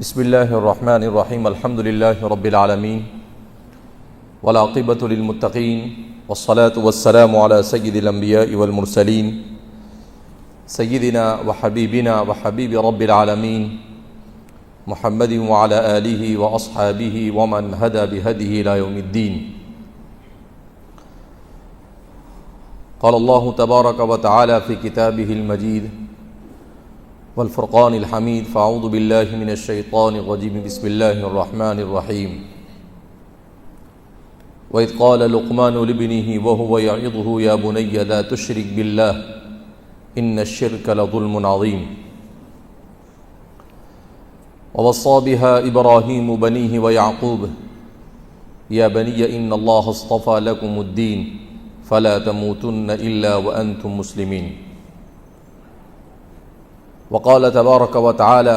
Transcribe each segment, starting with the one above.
بسم اللہ الرحمن الرحیم الحمد للہ رب العالمین والعاقبۃ للمتقین والصلاة والسلام علی سید الانبیاء والمرسلین سیدنا وحبیبنا وحبیب رب العالمین محمد وعلی آلہ واصحابہ ومن ہدی بہدیہ الی یوم الدین۔ قال اللہ تبارک وتعالی فی کتابہ المجید والفرقان الحمید فاعوذ باللہ من الشیطان الرجیم بسم اللہ الرحمن الرحیم۔ وَإِذْ قَالَ لُقْمَانُ لِابْنِهِ وَهُوَ يَعِظُهُ يَا بُنَيَّ لَا تُشْرِكْ بِاللَّهِ إِنَّ الشِّرْكَ لَظُلْمٌ عَظِيمٌ۔ وَوَصَّى بِهَا إِبْرَاهِيمُ بَنِيهِ وَيَعْقُوبُ يَا بَنِيَّ إِنَّ اللَّهَ اصْطَفَى لَكُمُ الدِّينَ فَلَا تَمُوتُنَّ إِلَّا وَأَنْتُمْ مُسْلِمِينَ۔ وقال تبارک وتعالی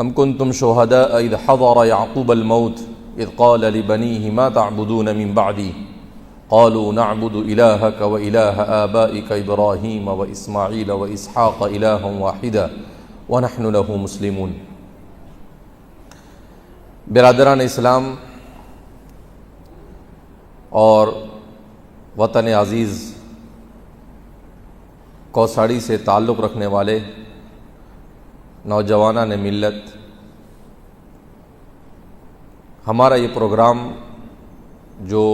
ام کنتم شہداء اذ حضر یعقوب الموت اذ قال لبنیہ ما تعبدون من بعدی قالوا نعبد الہک و الہ آبائک ابراہیم و اسماعیل و اسحاق الہا واحدا ونحن له مسلمون۔ برادران اسلام اور وطن عزیز کوساڑی سے تعلق رکھنے والے نوجوانان ملت، ہمارا یہ پروگرام جو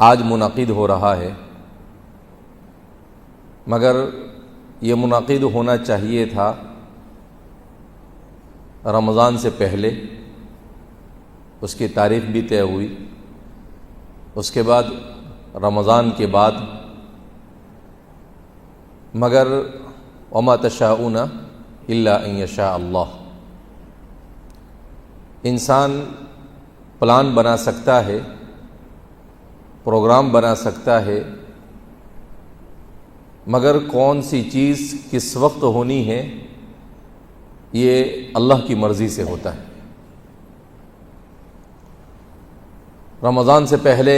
آج منعقد ہو رہا ہے، مگر یہ منعقد ہونا چاہیے تھا رمضان سے پہلے، اس کی تاریخ بھی طے ہوئی، اس کے بعد رمضان کے بعد، مگر وما تشاءون الا ان یشاء اللہ۔ انسان پلان بنا سکتا ہے، پروگرام بنا سکتا ہے، مگر کون سی چیز کس وقت ہونی ہے یہ اللہ کی مرضی سے ہوتا ہے۔ رمضان سے پہلے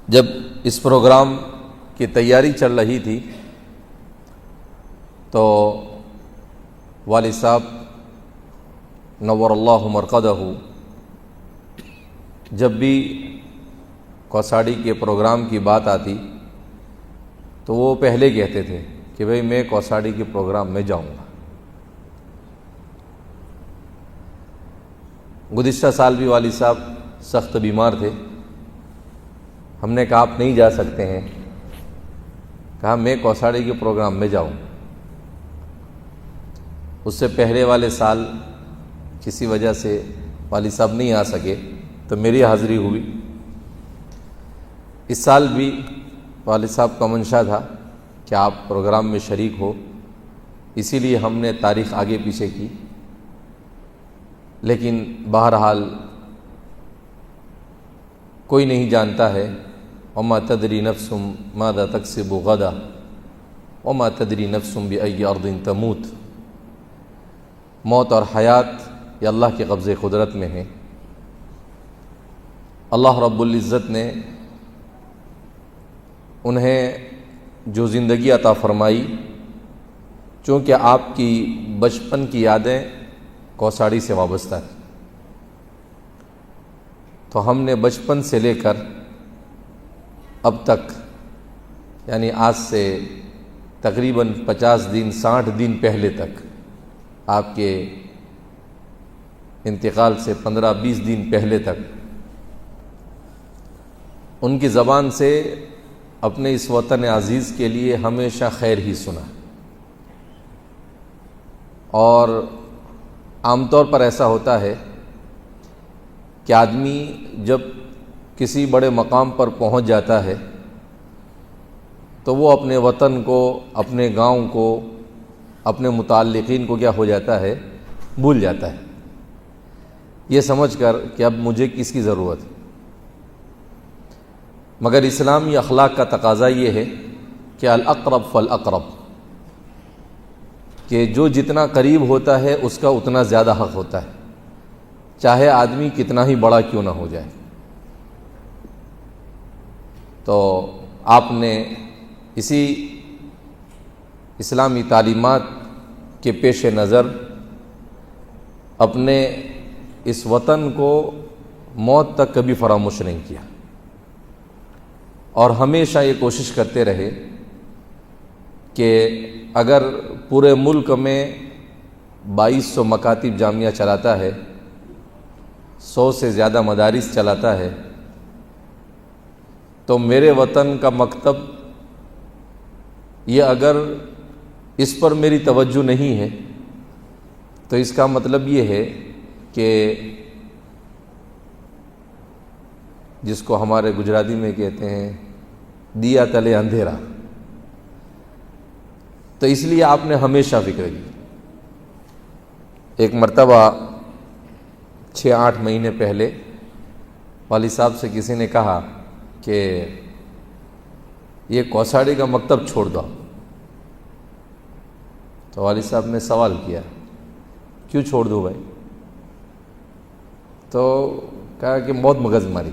جب اس پروگرام کی تیاری چل رہی تھی تو والد صاحب نور اللہ مرقدہ جب بھی کوساڑی کے پروگرام کی بات آتی تو وہ پہلے کہتے تھے کہ بھئی میں کوساڑی کے پروگرام میں جاؤں گا۔ گزشتہ سال بھی والد صاحب سخت بیمار تھے، ہم نے کہا آپ نہیں جا سکتے ہیں، کہا میں کوساڑی کے پروگرام میں جاؤں۔ اس سے پہلے والے سال کسی وجہ سے والد صاحب نہیں آ سکے تو میری حاضری ہوئی۔ اس سال بھی والد صاحب کا منشا تھا کہ آپ پروگرام میں شریک ہو، اسی لیے ہم نے تاریخ آگے پیچھے کی، لیکن بہرحال کوئی نہیں جانتا ہے وما تدری نفس ماذا تکسب غدا وما تدری نفس بأی ارض تموت۔ موت اور حیات یہ اللہ کے قبضے قدرت میں ہے۔ اللہ رب العزت نے انہیں جو زندگی عطا فرمائی، چونکہ آپ کی بچپن کی یادیں کوساڑی سے وابستہ ہیں، تو ہم نے بچپن سے لے کر اب تک، یعنی آج سے تقریباً 50 دن 60 دن پہلے تک، آپ کے انتقال سے 15-20 دن پہلے تک ان کی زبان سے اپنے اس وطن عزیز کے لیے ہمیشہ خیر ہی سنا، اور عام طور پر ایسا ہوتا ہے کہ آدمی جب کسی بڑے مقام پر پہنچ جاتا ہے تو وہ اپنے وطن کو، اپنے گاؤں کو، اپنے متعلقین کو کیا ہو جاتا ہے، بھول جاتا ہے، یہ سمجھ کر کہ اب مجھے کس کی ضرورت ہے۔ مگر اسلامی اخلاق کا تقاضا یہ ہے کہ الاقرب فالاقرب، کہ جو جتنا قریب ہوتا ہے اس کا اتنا زیادہ حق ہوتا ہے، چاہے آدمی کتنا ہی بڑا کیوں نہ ہو جائے۔ تو آپ نے اسی اسلامی تعلیمات کے پیش نظر اپنے اس وطن کو موت تک کبھی فراموش نہیں کیا، اور ہمیشہ یہ کوشش کرتے رہے کہ اگر پورے ملک میں 2200 مکاتب جامعہ چلاتا ہے، 100 سے زیادہ مدارس چلاتا ہے، تو میرے وطن کا مکتب یہ اگر اس پر میری توجہ نہیں ہے تو اس کا مطلب یہ ہے کہ جس کو ہمارے گجراتی میں کہتے ہیں دیا تلے اندھیرا، تو اس لیے آپ نے ہمیشہ فکر کی۔ ایک مرتبہ 6-8 مہینے پہلے والد صاحب سے کسی نے کہا کہ یہ کوساڑی کا مکتب چھوڑ دو، تو والد صاحب نے سوال کیا کیوں چھوڑ دو بھائی؟ تو کہا کہ بہت مغز ماری۔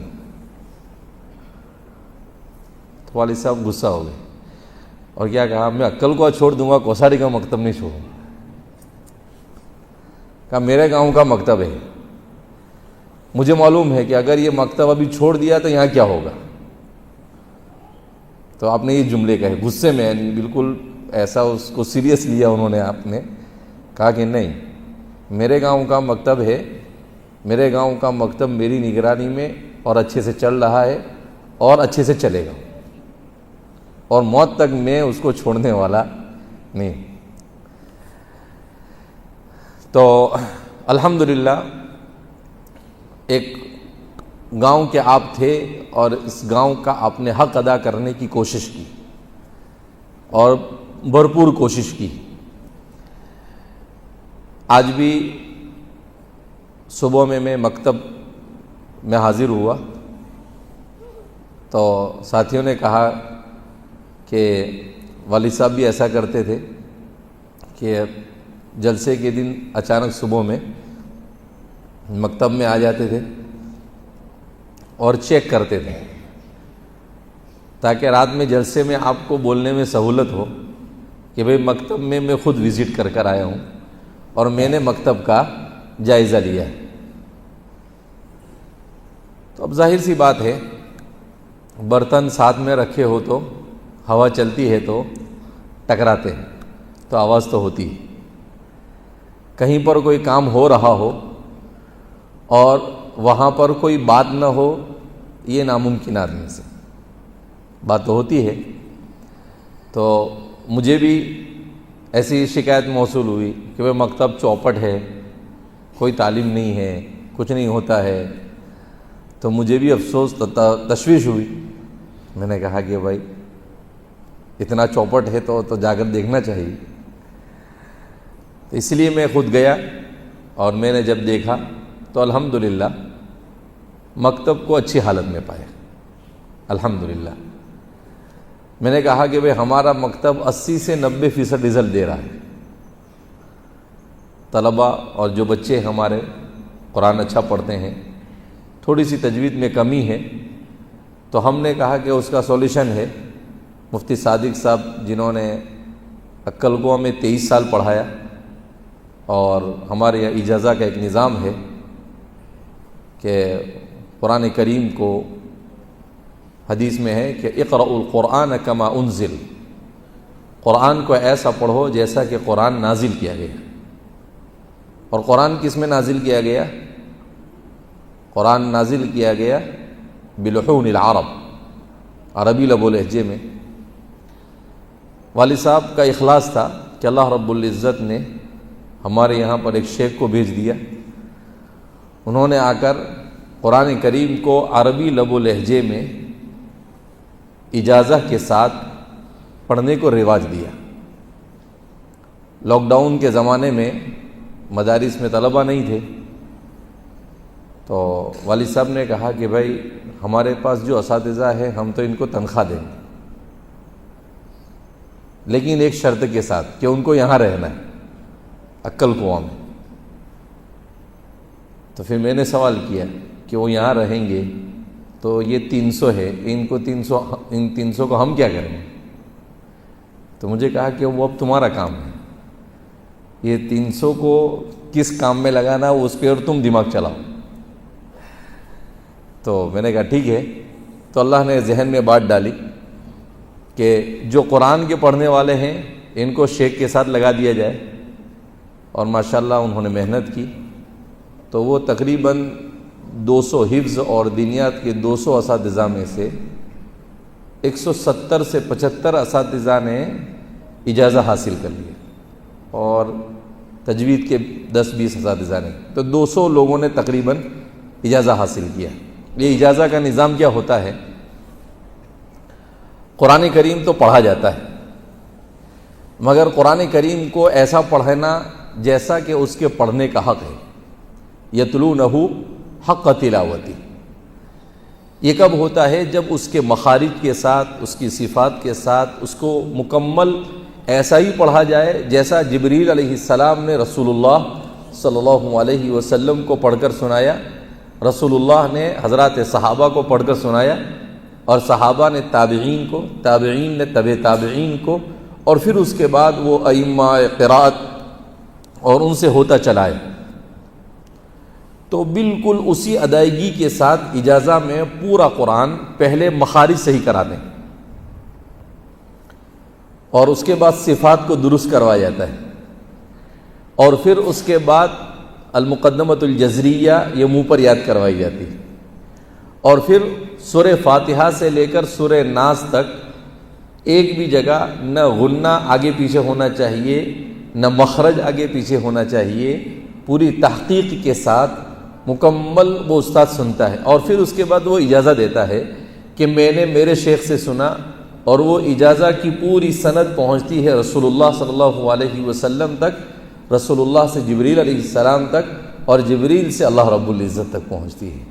تو والد صاحب غصہ ہو گئے اور کیا کہا، میں عقل کو چھوڑ دوں گا، کوساڑی کا مکتب نہیں چھوڑوں۔ کہا میرے گاؤں کا مکتب ہے، مجھے معلوم ہے کہ اگر یہ مکتب ابھی چھوڑ دیا تو یہاں کیا ہوگا۔ تو آپ نے یہ جملے کہے غصے میں، یعنی بالکل ایسا اس کو سیریس لیا انہوں نے۔ آپ نے کہا کہ نہیں، میرے گاؤں کا مکتب ہے، میرے گاؤں کا مکتب میری نگرانی میں اور اچھے سے چل رہا ہے اور اچھے سے چلے گا، اور موت تک میں اس کو چھوڑنے والا نہیں۔ تو الحمدللہ ایک گاؤں کے آپ تھے اور اس گاؤں کا آپ نے حق ادا کرنے کی کوشش کی اور بھرپور کوشش کی۔ آج بھی صبح میں مکتب میں حاضر ہوا تو ساتھیوں نے کہا کہ والد صاحب بھی ایسا کرتے تھے کہ جلسے کے دن اچانک صبح میں مکتب میں آ جاتے تھے اور چیک کرتے تھے تاکہ رات میں جلسے میں آپ کو بولنے میں سہولت ہو کہ بھئی مکتب میں خود وزٹ کر آیا ہوں اور میں نے مکتب کا جائزہ لیا ہے۔ تو اب ظاہر سی بات ہے، برتن ساتھ میں رکھے ہو تو ہوا چلتی ہے تو ٹکراتے ہیں، تو آواز تو ہوتی ہے۔ کہیں پر کوئی کام ہو رہا ہو اور وہاں پر کوئی بات نہ ہو، یہ ناممکن آدمی سے بات تو ہوتی ہے۔ تو مجھے بھی ایسی شکایت موصول ہوئی کہ وہ مکتب چوپٹ ہے، کوئی تعلیم نہیں ہے، کچھ نہیں ہوتا ہے۔ تو مجھے بھی افسوس تشویش ہوئی۔ میں نے کہا کہ بھائی اتنا چوپٹ ہے تو جا کر دیکھنا چاہیے۔ اس لیے میں خود گیا اور میں نے جب دیکھا تو الحمدللہ مکتب کو اچھی حالت میں پایا، الحمدللہ۔ میں نے کہا کہ بھئی ہمارا مکتب 80 سے 90% رزلٹ دے رہا ہے۔ طلبہ اور جو بچے ہمارے قرآن اچھا پڑھتے ہیں، تھوڑی سی تجوید میں کمی ہے، تو ہم نے کہا کہ اس کا سولوشن ہے مفتی صادق صاحب، جنہوں نے عقل کو میں 23 سال پڑھایا، اور ہمارے یہاں اجازہ کا ایک نظام ہے کہ قرآن کریم کو حدیث میں ہے کہ اقرأوا القرآن کما انزل، قرآن کو ایسا پڑھو جیسا کہ قرآن نازل کیا گیا۔ اور قرآن کس میں نازل کیا گیا؟ قرآن نازل کیا گیا بلحون العرب، عربی لب و لہجے میں۔ والد صاحب کا اخلاص تھا کہ اللہ رب العزت نے ہمارے یہاں پر ایک شیخ کو بھیج دیا، انہوں نے آ کر قرآن کریم کو عربی لب و لہجے میں اجازت کے ساتھ پڑھنے کو رواج دیا۔ لاک ڈاؤن کے زمانے میں مدارس میں طلبہ نہیں تھے، تو والد صاحب نے کہا کہ بھائی ہمارے پاس جو اساتذہ ہیں ہم تو ان کو تنخواہ دیں گے، لیکن ایک شرط کے ساتھ کہ ان کو یہاں رہنا ہے، عقل کنواں میں۔ تو پھر میں نے سوال کیا کہ وہ یہاں رہیں گے تو یہ 300 ہے، ان 300 کو ہم کیا کریں گے؟ تو مجھے کہا کہ وہ اب تمہارا کام ہے، یہ 300 کو کس کام میں لگانا اس پہ اور تم دماغ چلاؤ. تو میں نے کہا ٹھیک ہے. تو اللہ نے ذہن میں بات ڈالی کہ جو قرآن کے پڑھنے والے ہیں ان کو شیخ کے ساتھ لگا دیا جائے. اور ماشاءاللہ انہوں نے محنت کی. تو وہ تقریباً 200 حفظ اور دینیات کے 200 اساتذہ میں سے 170 سے 75 اساتذہ نے اجازہ حاصل کر لی اور تجوید کے 10-20 اساتذہ نے. تو 200 لوگوں نے تقریباً اجازہ حاصل کیا. یہ اجازہ کا نظام کیا ہوتا ہے؟ قرآن کریم تو پڑھا جاتا ہے مگر قرآن کریم کو ایسا پڑھنا جیسا کہ اس کے پڑھنے کا حق ہے. یتلونہ حق تلاوتی. یہ کب ہوتا ہے؟ جب اس کے مخارج کے ساتھ، اس کی صفات کے ساتھ اس کو مکمل ایسا ہی پڑھا جائے جیسا جبریل علیہ السلام نے رسول اللہ صلی اللہ علیہ وسلم کو پڑھ کر سنایا، رسول اللہ نے حضرات صحابہ کو پڑھ کر سنایا، اور صحابہ نے تابعین کو، تابعین نے تبع تابعین کو، اور پھر اس کے بعد وہ ائمہ قرات اور ان سے ہوتا چلا ہے. تو بالکل اسی ادائیگی کے ساتھ اجازہ میں پورا قرآن پہلے مخارج صحیح کرا دیں اور اس کے بعد صفات کو درست کروایا جاتا ہے، اور پھر اس کے بعد المقدمۃ الجزریہ یہ منہ پر یاد کروائی جاتی ہے، اور پھر سورہ فاتحہ سے لے کر سورہ ناس تک ایک بھی جگہ نہ غنہ آگے پیچھے ہونا چاہیے، نہ مخرج آگے پیچھے ہونا چاہیے. پوری تحقیق کے ساتھ مکمل وہ استاد سنتا ہے، اور پھر اس کے بعد وہ اجازہ دیتا ہے کہ میں نے میرے شیخ سے سنا، اور وہ اجازہ کی پوری سند پہنچتی ہے رسول اللہ صلی اللہ علیہ وسلم تک، رسول اللہ سے جبریل علیہ السلام تک، اور جبریل سے اللہ رب العزت تک پہنچتی ہے.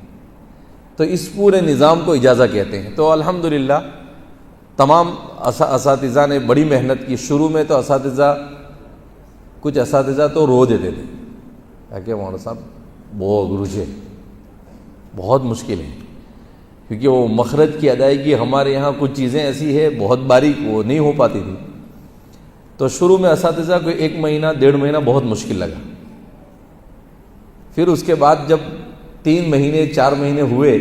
تو اس پورے نظام کو اجازہ کہتے ہیں. تو الحمدللہ تمام اساتذہ نے بڑی محنت کی. شروع میں تو کچھ اساتذہ تو رو دیتے تھے کہ مولانا صاحب بہت گروجے بہت مشکل ہے، کیونکہ وہ مخرج کی ادائیگی ہمارے یہاں کچھ چیزیں ایسی ہے بہت باریک وہ نہیں ہو پاتی تھی. تو شروع میں اساتذہ کو 1 مہینہ 1.5 مہینہ بہت مشکل لگا. پھر اس کے بعد جب 3 مہینے 4 مہینے ہوئے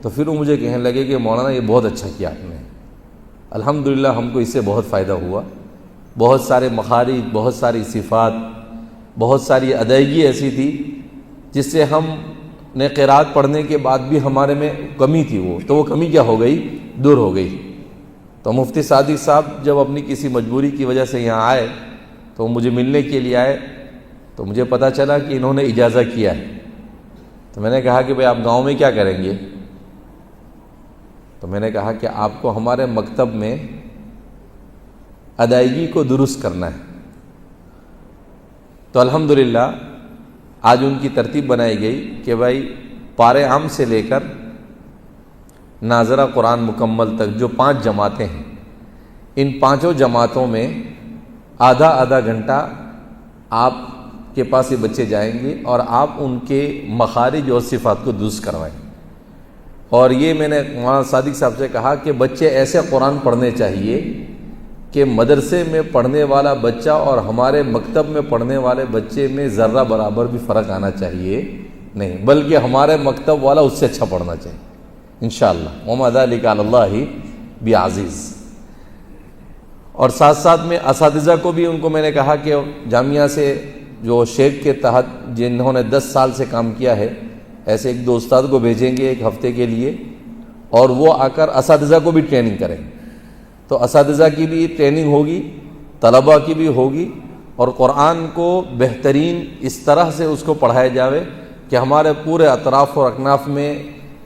تو پھر وہ مجھے کہنے لگے کہ مولانا یہ بہت اچھا کیا آپ نے. الحمدللہ ہم کو اس سے بہت فائدہ ہوا. بہت سارے مخارج، بہت ساری صفات، بہت ساری ادائیگی ایسی تھی جس سے ہم نے قرات پڑھنے کے بعد بھی ہمارے میں کمی تھی، وہ کمی کیا ہو گئی؟ دور ہو گئی. تو مفتی صادق صاحب جب اپنی کسی مجبوری کی وجہ سے یہاں آئے تو مجھے ملنے کے لیے آئے، تو مجھے پتہ چلا کہ انہوں نے اجازہ کیا ہے. تو میں نے کہا کہ بھئی آپ گاؤں میں کیا کریں گے؟ تو میں نے کہا کہ آپ کو ہمارے مکتب میں ادائیگی کو درست کرنا ہے. تو الحمدللہ آج ان کی ترتیب بنائی گئی کہ بھائی پارے عام سے لے کر ناظرہ قرآن مکمل تک جو 5 جماعتیں ہیں، ان 5 جماعتوں میں آدھا گھنٹہ آپ کے پاس یہ بچے جائیں گے اور آپ ان کے مخارج اور صفات کو درست کروائیں. اور یہ میں نے مولانا صادق صاحب سے کہا کہ بچے ایسے قرآن پڑھنے چاہیے کہ مدرسے میں پڑھنے والا بچہ اور ہمارے مکتب میں پڑھنے والے بچے میں ذرہ برابر بھی فرق آنا چاہیے نہیں، بلکہ ہمارے مکتب والا اس سے اچھا پڑھنا چاہیے انشاءاللہ. وما ذلک علی اللہ بعزیز. اور ساتھ ساتھ میں اساتذہ کو بھی ان کو میں نے کہا کہ جامعہ سے جو شیخ کے تحت جنہوں نے 10 سال سے کام کیا ہے، ایسے 1-2 استاد کو بھیجیں گے 1 ہفتے کے لیے، اور وہ آ کر اساتذہ کو بھی ٹریننگ کریں. تو اساتذہ کی بھی ٹریننگ ہوگی، طلباء کی بھی ہوگی، اور قرآن کو بہترین اس طرح سے اس کو پڑھایا جاوے کہ ہمارے پورے اطراف اور اکناف میں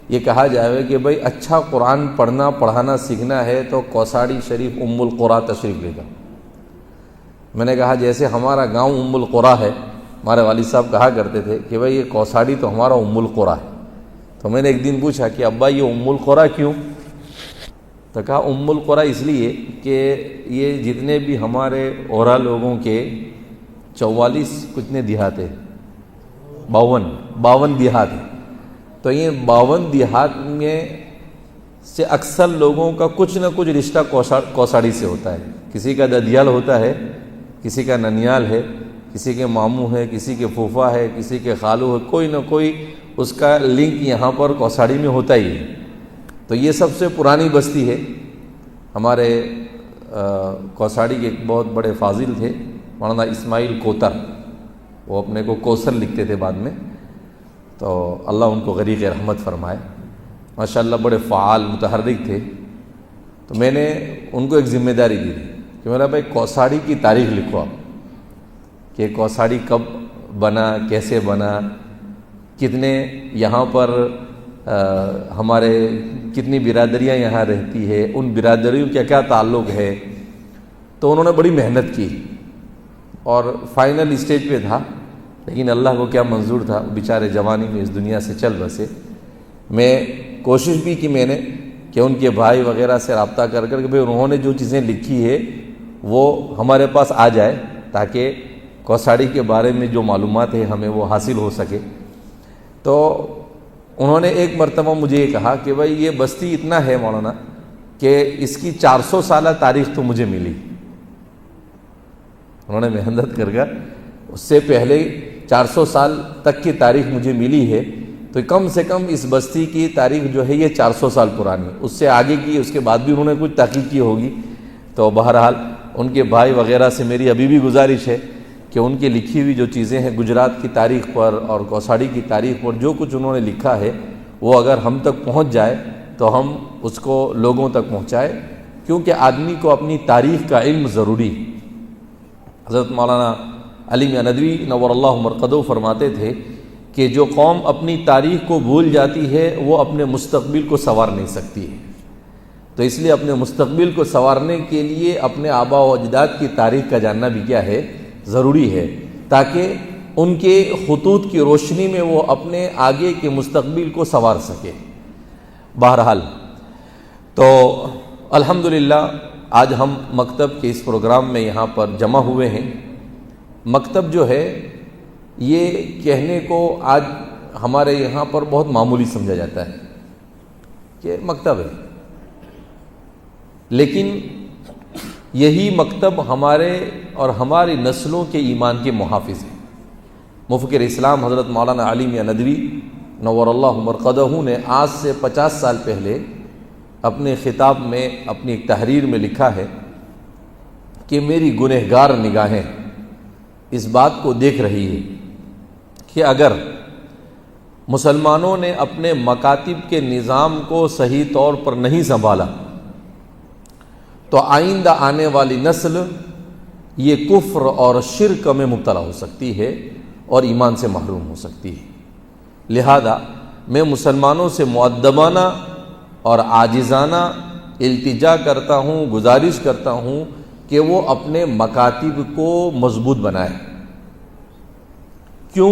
یہ کہا جائے کہ بھئی اچھا قرآن پڑھنا پڑھانا سیکھنا ہے تو کوساڑی شریف ام القریٰ تشریف لے جاؤ. میں نے کہا جیسے ہمارا گاؤں ام القریٰ ہے، ہمارے والد صاحب کہا کرتے تھے کہ بھئی یہ کوساڑی تو ہمارا ام القریٰ ہے. تو میں نے ایک دن پوچھا کہ ابا یہ ام القریٰ کیوں؟ تو کہا ام القریٰ اس لیے کہ یہ جتنے بھی ہمارے اورا لوگوں کے 44 کتنے دیہات ہیں، 52 دیہات ہیں. تو یہ 52 دیہات میں سے اکثر لوگوں کا کچھ نہ کچھ رشتہ کوساڑی سے ہوتا ہے. کسی کا ددیال ہوتا ہے، کسی کا ننیال ہے، کسی کے ماموں ہے، کسی کے پھوپھا ہے، کسی کے خالو ہے، کوئی نہ کوئی اس کا لنک یہاں پر کوساڑی میں ہوتا ہی ہے۔ تو یہ سب سے پرانی بستی ہے۔ ہمارے کوساڑی کے ایک بہت بڑے فاضل تھے مولانا اسماعیل کوتر، وہ اپنے کو کوثر لکھتے تھے بعد میں، تو اللہ ان کو غریق رحمت فرمائے۔ ماشاءاللہ بڑے فعال متحرک تھے۔ تو میں نے ان کو ایک ذمہ داری دی تھی کہ میرا بھائی کوساڑی کی تاریخ لکھو آپ، کہ کوساڑی کب بنا، کیسے بنا، کتنے یہاں پر ہمارے کتنی برادریاں یہاں رہتی ہے، ان برادریوں کا کیا تعلق ہے۔ تو انہوں نے بڑی محنت کی اور فائنل اسٹیج پہ تھا، لیکن اللہ کو کیا منظور تھا، بیچارے جوانی میں اس دنیا سے چل بسے۔ میں کوشش بھی کی میں نے کہ ان کے بھائی وغیرہ سے رابطہ کر کے بھئی انہوں نے جو چیزیں لکھی ہے وہ ہمارے پاس آ جائے، تاکہ کوساڑی کے بارے میں جو معلومات ہے ہمیں وہ حاصل ہو سکے۔ تو انہوں نے ایک مرتبہ مجھے یہ کہا کہ بھائی یہ بستی اتنا ہے مولانا کہ اس کی 400 سالہ تاریخ تو مجھے ملی۔ انہوں نے محنت کر کر اس سے پہلے 400 سال تک کی تاریخ مجھے ملی ہے، تو کم سے کم اس بستی کی تاریخ جو ہے یہ 400 سال پرانی ہے۔ اس سے آگے کی، اس کے بعد بھی انہوں نے کچھ تحقیق کی ہوگی۔ تو بہرحال ان کے بھائی وغیرہ سے میری ابھی بھی گزارش ہے کہ ان کی لکھی ہوئی جو چیزیں ہیں گجرات کی تاریخ پر اور کوساڑی کی تاریخ پر، جو کچھ انہوں نے لکھا ہے وہ اگر ہم تک پہنچ جائے تو ہم اس کو لوگوں تک پہنچائے، کیونکہ آدمی کو اپنی تاریخ کا علم ضروری ہے۔ حضرت مولانا علی میاں ندوی نور اللہ مرقدہ فرماتے تھے کہ جو قوم اپنی تاریخ کو بھول جاتی ہے وہ اپنے مستقبل کو سنوار نہیں سکتی ہے۔ تو اس لیے اپنے مستقبل کو سنوارنے کے لیے اپنے آباء و اجداد کی تاریخ کا جاننا بھی کیا ہے، ضروری ہے، تاکہ ان کے خطوط کی روشنی میں وہ اپنے آگے کے مستقبل کو سنوار سکے۔ بہرحال تو الحمدللہ آج ہم مکتب کے اس پروگرام میں یہاں پر جمع ہوئے ہیں۔ مکتب جو ہے یہ کہنے کو آج ہمارے یہاں پر بہت معمولی سمجھا جاتا ہے کہ مکتب ہے، لیکن یہی مکتب ہمارے اور ہماری نسلوں کے ایمان کے محافظ ہیں۔ مفکر اسلام حضرت مولانا علی میاں ندوی نور اللہ مرقدہ نے آج سے 50 سال پہلے اپنے خطاب میں، اپنی ایک تحریر میں لکھا ہے کہ میری گنہگار نگاہیں اس بات کو دیکھ رہی ہے کہ اگر مسلمانوں نے اپنے مکاتب کے نظام کو صحیح طور پر نہیں سنبھالا تو آئندہ آنے والی نسل یہ کفر اور شرک میں مبتلا ہو سکتی ہے اور ایمان سے محروم ہو سکتی ہے۔ لہذا میں مسلمانوں سے مؤدبانہ اور عاجزانہ التجا کرتا ہوں، گزارش کرتا ہوں کہ وہ اپنے مکاتب کو مضبوط بنائے۔ کیوں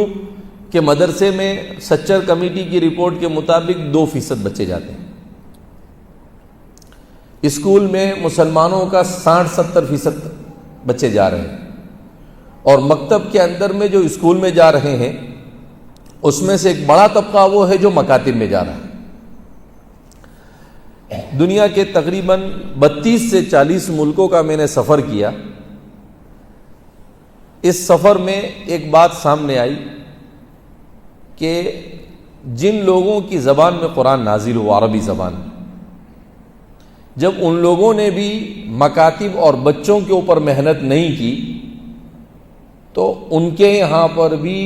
کہ مدرسے میں سچر کمیٹی کی رپورٹ کے مطابق 2% بچے جاتے ہیں، اسکول میں مسلمانوں کا 60-70% بچے جا رہے ہیں، اور مکتب کے اندر میں جو اسکول میں جا رہے ہیں اس میں سے ایک بڑا طبقہ وہ ہے جو مکاتب میں جا رہا ہے۔ دنیا کے تقریباً 32 سے 40 ملکوں کا میں نے سفر کیا۔ اس سفر میں ایک بات سامنے آئی کہ جن لوگوں کی زبان میں قرآن نازل ہوا، عربی زبان میں، جب ان لوگوں نے بھی مکاتب اور بچوں کے اوپر محنت نہیں کی تو ان کے یہاں پر بھی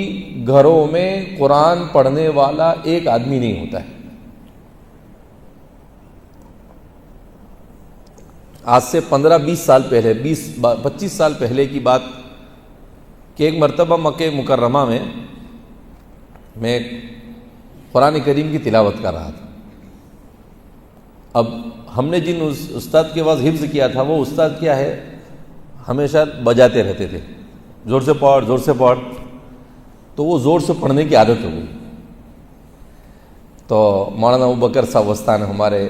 گھروں میں قرآن پڑھنے والا ایک آدمی نہیں ہوتا ہے۔ آج سے 15-20 سال پہلے، 20-25 سال پہلے کی بات کہ ایک مرتبہ مکہ مکرمہ میں میں قرآن کریم کی تلاوت کر رہا تھا۔ اب ہم نے جن استاد کے پاس حفظ کیا تھا وہ استاد کیا ہے، ہمیشہ بجاتے رہتے تھے، زور سے پڑھ، زور سے پڑھ، تو وہ زور سے پڑھنے کی عادت ہو گئی۔ تو مولانا ابوبکر صاحب وستان ہمارے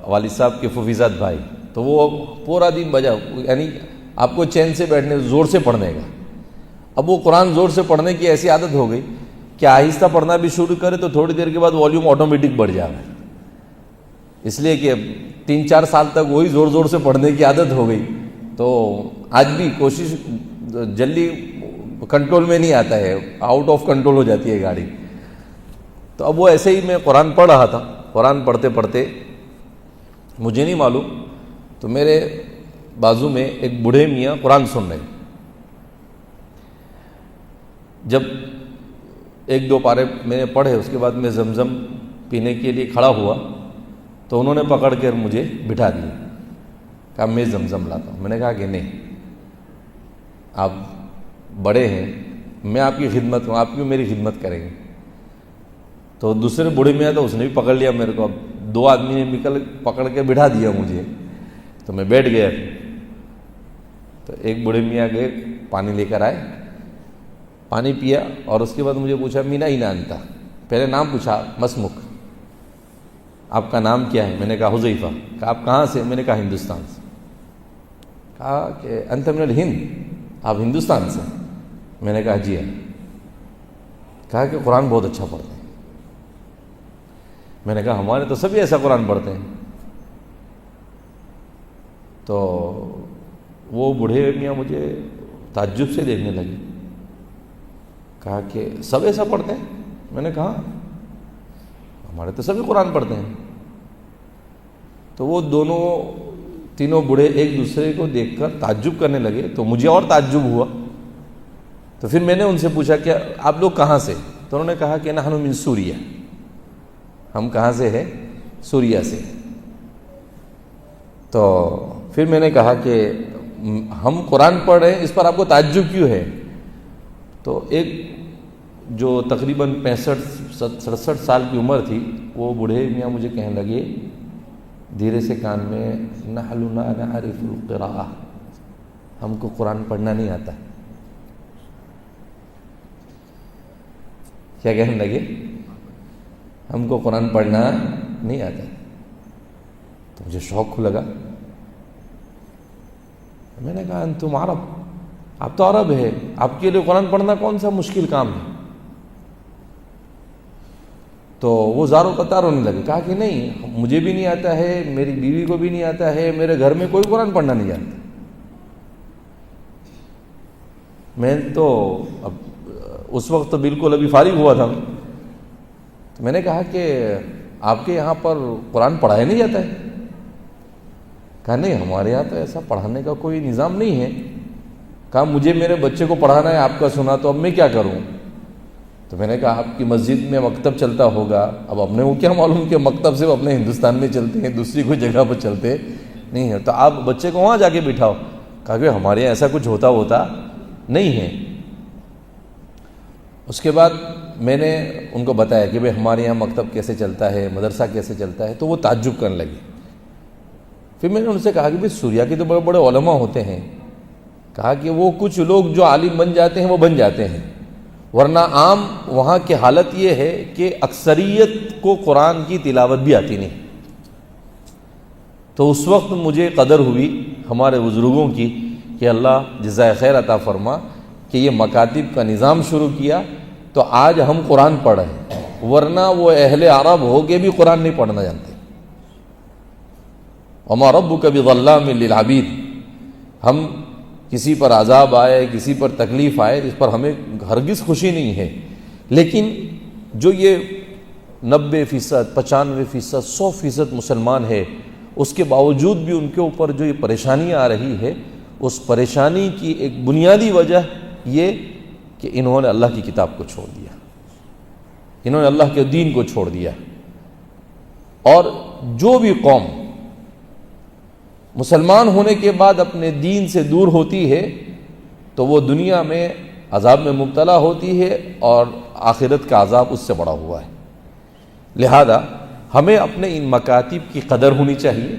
والد صاحب کے ففیزاد بھائی، تو وہ پورا دن بجا، یعنی آپ کو چین سے بیٹھنے، زور سے پڑھنے کا۔ اب وہ قرآن زور سے پڑھنے کی ایسی عادت ہو گئی کہ آہستہ پڑھنا بھی شروع کرے تو تھوڑی دیر کے بعد والیوم آٹومیٹک بڑھ جائے، اس لیے کہ 3-4 سال تک وہی زور زور سے پڑھنے کی عادت ہو گئی۔ تو آج بھی کوشش جلدی کنٹرول میں نہیں آتا ہے, آؤٹ آف کنٹرول ہو جاتی ہے گاڑی. تو اب وہ ایسے ہی میں قرآن پڑھ رہا تھا, قرآن پڑھتے پڑھتے مجھے نہیں معلوم تو میرے بازو میں ایک بوڑھے میاں قرآن سن رہے. جب ایک دو پارے میں نے پڑھے, اس کے بعد میں زمزم پینے کے لیے کھڑا ہوا تو انہوں نے پکڑ کر مجھے بٹھا دیا, کہا میں زمزم لاتا ہوں. میں نے کہا کہ نہیں, آپ بڑے ہیں, میں آپ کی خدمت ہوں, آپ کیوں میری خدمت کریں گے. تو دوسرے بوڑھے میاں تو اس نے بھی پکڑ لیا میرے کو. اب دو آدمی نے پکڑ کے بٹھا دیا مجھے, تو میں بیٹھ گیا. تو ایک بوڑھے میاں گئے, پانی لے کر آئے, پانی پیا اور اس کے بعد مجھے پوچھا مینا ہی نانتا. پہلے نام پوچھا, مسمک, آپ کا نام کیا ہے؟ میں نے کہا حذیفہ. کہا آپ کہاں سے؟ میں نے کہا ہندوستان سے. کہا کہ انت من الہند, آپ ہندوستان سے؟ میں نے کہا جی ہاں. کہا کہ قرآن بہت اچھا پڑھتے ہیں. میں نے کہا ہمارے تو سبھی ایسا قرآن پڑھتے ہیں. تو وہ بوڑھے میاں مجھے تعجب سے دیکھنے لگے. کہا کہ سب ایسا پڑھتے ہیں؟ میں نے کہا ہمارے تو سبھی قرآن پڑھتے ہیں. تو وہ تینوں بوڑھے ایک دوسرے کو دیکھ کر تعجب کرنے لگے. تو مجھے اور تعجب ہوا. تو پھر میں نے ان سے پوچھا کہ آپ لوگ کہاں سے؟ تو انہوں نے کہا کہ نحن من سوریہ, ہم کہاں سے ہیں؟ سوریہ سے. تو پھر میں نے کہا کہ ہم قرآن پڑھ رہے ہیں, اس پر آپ کو تعجب کیوں ہے؟ تو ایک جو تقریباً 65-67 سال کی عمر تھی, وہ بوڑھے میاں مجھے کہنے لگے دھیرے سے کان میں, نحن لا نعرف القراءہ, ہم کو قرآن پڑھنا نہیں آتا. کیا کہنے لگے؟ ہم کو قرآن پڑھنا نہیں آتا. تو مجھے شوق لگا. میں نے کہا انتم عرب, آپ تو عرب ہے, آپ کے لیے قرآن پڑھنا کون سا مشکل کام ہے؟ تو وہ زاروں قطار ہونے لگے. کہا کہ نہیں, مجھے بھی نہیں آتا ہے, میری بیوی کو بھی نہیں آتا ہے, میرے گھر میں کوئی قرآن پڑھنا نہیں جانتا. میں تو اب اس وقت تو بالکل ابھی فارغ ہوا تھا. تو میں نے کہا کہ آپ کے یہاں پر قرآن پڑھایا نہیں جاتا ہے؟ کہا نہیں, ہمارے یہاں تو ایسا پڑھانے کا کوئی نظام نہیں ہے. کہا مجھے میرے بچے کو پڑھانا ہے, آپ کا سنا, تو اب میں کیا کروں؟ تو میں نے کہا آپ کی مسجد میں مکتب چلتا ہوگا. اب اپنے کو کیا معلوم کہ مکتب صرف اپنے ہندوستان میں چلتے ہیں, دوسری کوئی جگہ پر چلتے نہیں ہیں, تو آپ بچے کو وہاں جا کے بٹھاؤ. کہا کہ ہمارے یہاں ایسا کچھ ہوتا نہیں ہے. اس کے بعد میں نے ان کو بتایا کہ بھئی ہمارے یہاں مکتب کیسے چلتا ہے, مدرسہ کیسے چلتا ہے. تو وہ تعجب کرنے لگے. پھر میں نے ان سے کہا کہ بھئی سوریہ کے تو بڑے بڑے علماء ہوتے ہیں. کہا کہ وہ کچھ لوگ جو عالم بن جاتے ہیں وہ بن جاتے ہیں, ورنہ عام وہاں کی حالت یہ ہے کہ اکثریت کو قرآن کی تلاوت بھی آتی نہیں. تو اس وقت مجھے قدر ہوئی ہمارے بزرگوں کی کہ اللہ جزائے خیر عطا فرما کہ یہ مکاتب کا نظام شروع کیا, تو آج ہم قرآن پڑھ رہے ہیں, ورنہ وہ اہل عرب ہو کے بھی قرآن نہیں پڑھنا جانتے. وما ربک بظلام للعبید, ہم کسی پر عذاب آئے, کسی پر تکلیف آئے, اس پر ہمیں ہرگز خوشی نہیں ہے. لیکن جو یہ 90%, 95%, 100% مسلمان ہے, اس کے باوجود بھی ان کے اوپر جو یہ پریشانی آ رہی ہے, اس پریشانی کی ایک بنیادی وجہ یہ کہ انہوں نے اللہ کی کتاب کو چھوڑ دیا, انہوں نے اللہ کے دین کو چھوڑ دیا. اور جو بھی قوم مسلمان ہونے کے بعد اپنے دین سے دور ہوتی ہے تو وہ دنیا میں عذاب میں مبتلا ہوتی ہے, اور آخرت کا عذاب اس سے بڑا ہوا ہے. لہذا ہمیں اپنے ان مکاتب کی قدر ہونی چاہیے,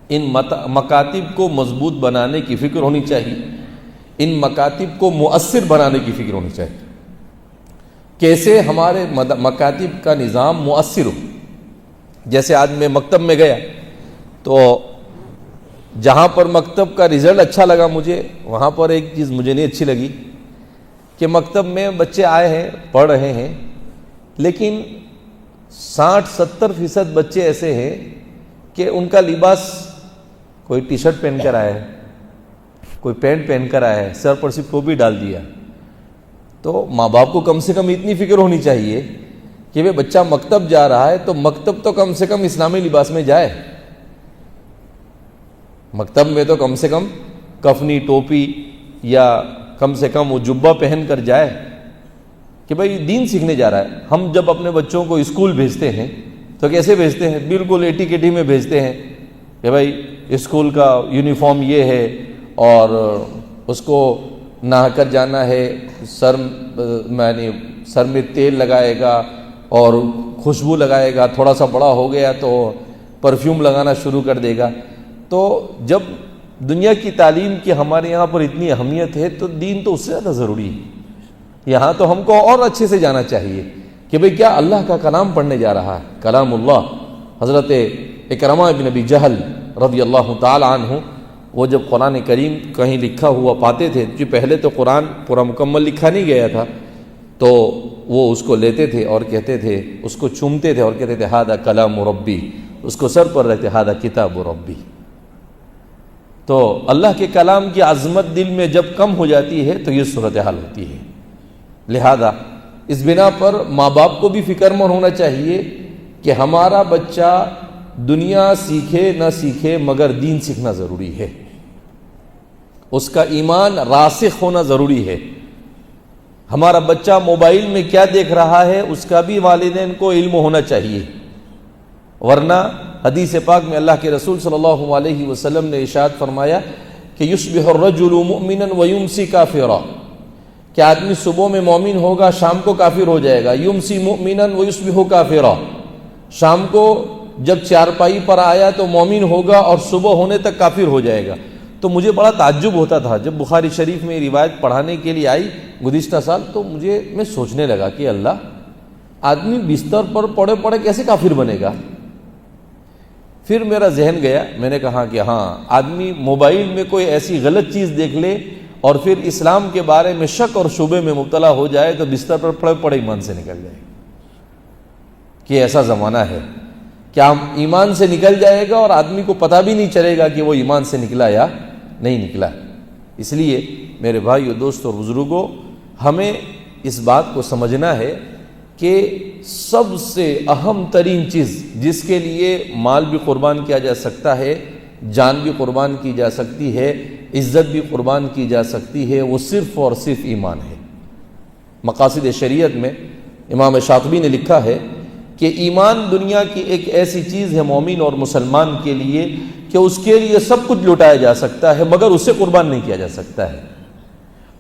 ان مکاتب کو مضبوط بنانے کی فکر ہونی چاہیے, ان مکاتب کو مؤثر بنانے کی فکر ہونی چاہیے. کیسے ہمارے مکاتب کا نظام مؤثر ہو. جیسے آج میں مکتب میں گیا تو جہاں پر مکتب کا رزلٹ اچھا لگا مجھے, وہاں پر ایک چیز مجھے نہیں اچھی لگی کہ مکتب میں بچے آئے ہیں, پڑھ رہے ہیں, لیکن 60-70% بچے ایسے ہیں کہ ان کا لباس, کوئی ٹی شرٹ پہن کر آیا ہے, کوئی پینٹ پہن کر آیا ہے, سر پر صرف ٹوپی ڈال دیا, تو ماں باپ کو کم سے کم اتنی فکر ہونی چاہیے کہ وہ بچہ مکتب جا رہا ہے تو مکتب تو کم سے کم اسلامی لباس میں جائے، مکتب میں تو کم سے کم کفنی ٹوپی یا کم سے کم وہ جبہ پہن کر جائے کہ بھائی دین سیکھنے جا رہا ہے۔ ہم جب اپنے بچوں کو اسکول بھیجتے ہیں تو کیسے بھیجتے ہیں؟ بالکل ایٹی کیٹی میں بھیجتے ہیں کہ بھائی اسکول کا یونیفارم یہ ہے اور اس کو نہا کر جانا ہے، سر میں تیل لگائے گا اور خوشبو لگائے گا، تھوڑا سا بڑا ہو گیا تو پرفیوم لگانا شروع کر دے گا۔ تو جب دنیا کی تعلیم کی ہمارے یہاں پر اتنی اہمیت ہے تو دین تو اس سے زیادہ ضروری ہے۔ یہاں تو ہم کو اور اچھے سے جانا چاہیے کہ بھئی کیا اللہ کا کلام پڑھنے جا رہا ہے، کلام اللہ۔ حضرت اکرمہ ابن ابی جہل رضی اللہ تعالی عنہ، وہ جب قرآن کریم کہیں لکھا ہوا پاتے تھے، جو پہلے تو قرآن پورا مکمل لکھا نہیں گیا تھا، تو وہ اس کو لیتے تھے اور کہتے تھے، اس کو چومتے تھے اور کہتے تھے ھذا کلام ربی، اس کو سر پر رہتے ھذا کتاب ربی۔ تو اللہ کے کلام کی عظمت دل میں جب کم ہو جاتی ہے تو یہ صورتحال ہوتی ہے۔ لہذا اس بنا پر ماں باپ کو بھی فکر مند ہونا چاہیے کہ ہمارا بچہ دنیا سیکھے نہ سیکھے مگر دین سیکھنا ضروری ہے، اس کا ایمان راسخ ہونا ضروری ہے۔ ہمارا بچہ موبائل میں کیا دیکھ رہا ہے اس کا بھی والدین کو علم ہونا چاہیے، ورنہ حدیث پاک میں اللہ کے رسول صلی اللہ علیہ وسلم نے ارشاد فرمایا کہ یصبح الرجل مؤمنا ویمسی کافرا، کہ آدمی صبح میں مومن ہوگا شام کو کافر ہو جائے گا، یمسی مؤمنا ویصبح کافرا، شام کو جب چارپائی پر آیا تو مومن ہوگا اور صبح ہونے تک کافر ہو جائے گا۔ تو مجھے بڑا تعجب ہوتا تھا جب بخاری شریف میں روایت پڑھانے کے لیے آئی گزشتہ سال، تو میں سوچنے لگا کہ اللہ، آدمی بستر پر پڑے پڑے کیسے کافر بنے گا؟ پھر میرا ذہن گیا، میں نے کہا کہ ہاں، آدمی موبائل میں کوئی ایسی غلط چیز دیکھ لے اور پھر اسلام کے بارے میں شک اور شبے میں مبتلا ہو جائے تو بستر پر پڑے پڑے ایمان سے نکل جائے، کہ ایسا زمانہ ہے کیا ایمان سے نکل جائے گا اور آدمی کو پتہ بھی نہیں چلے گا کہ وہ ایمان سے نکلا یا نہیں نکلا۔ اس لیے میرے بھائیو، دوستو اور بزرگوں، ہمیں اس بات کو سمجھنا ہے کہ سب سے اہم ترین چیز جس کے لیے مال بھی قربان کیا جا سکتا ہے، جان بھی قربان کی جا سکتی ہے، عزت بھی قربان کی جا سکتی ہے، وہ صرف اور صرف ایمان ہے۔ مقاصد شریعت میں امام شاطبی نے لکھا ہے کہ ایمان دنیا کی ایک ایسی چیز ہے مومن اور مسلمان کے لیے کہ اس کے لیے سب کچھ لٹایا جا سکتا ہے مگر اسے قربان نہیں کیا جا سکتا ہے۔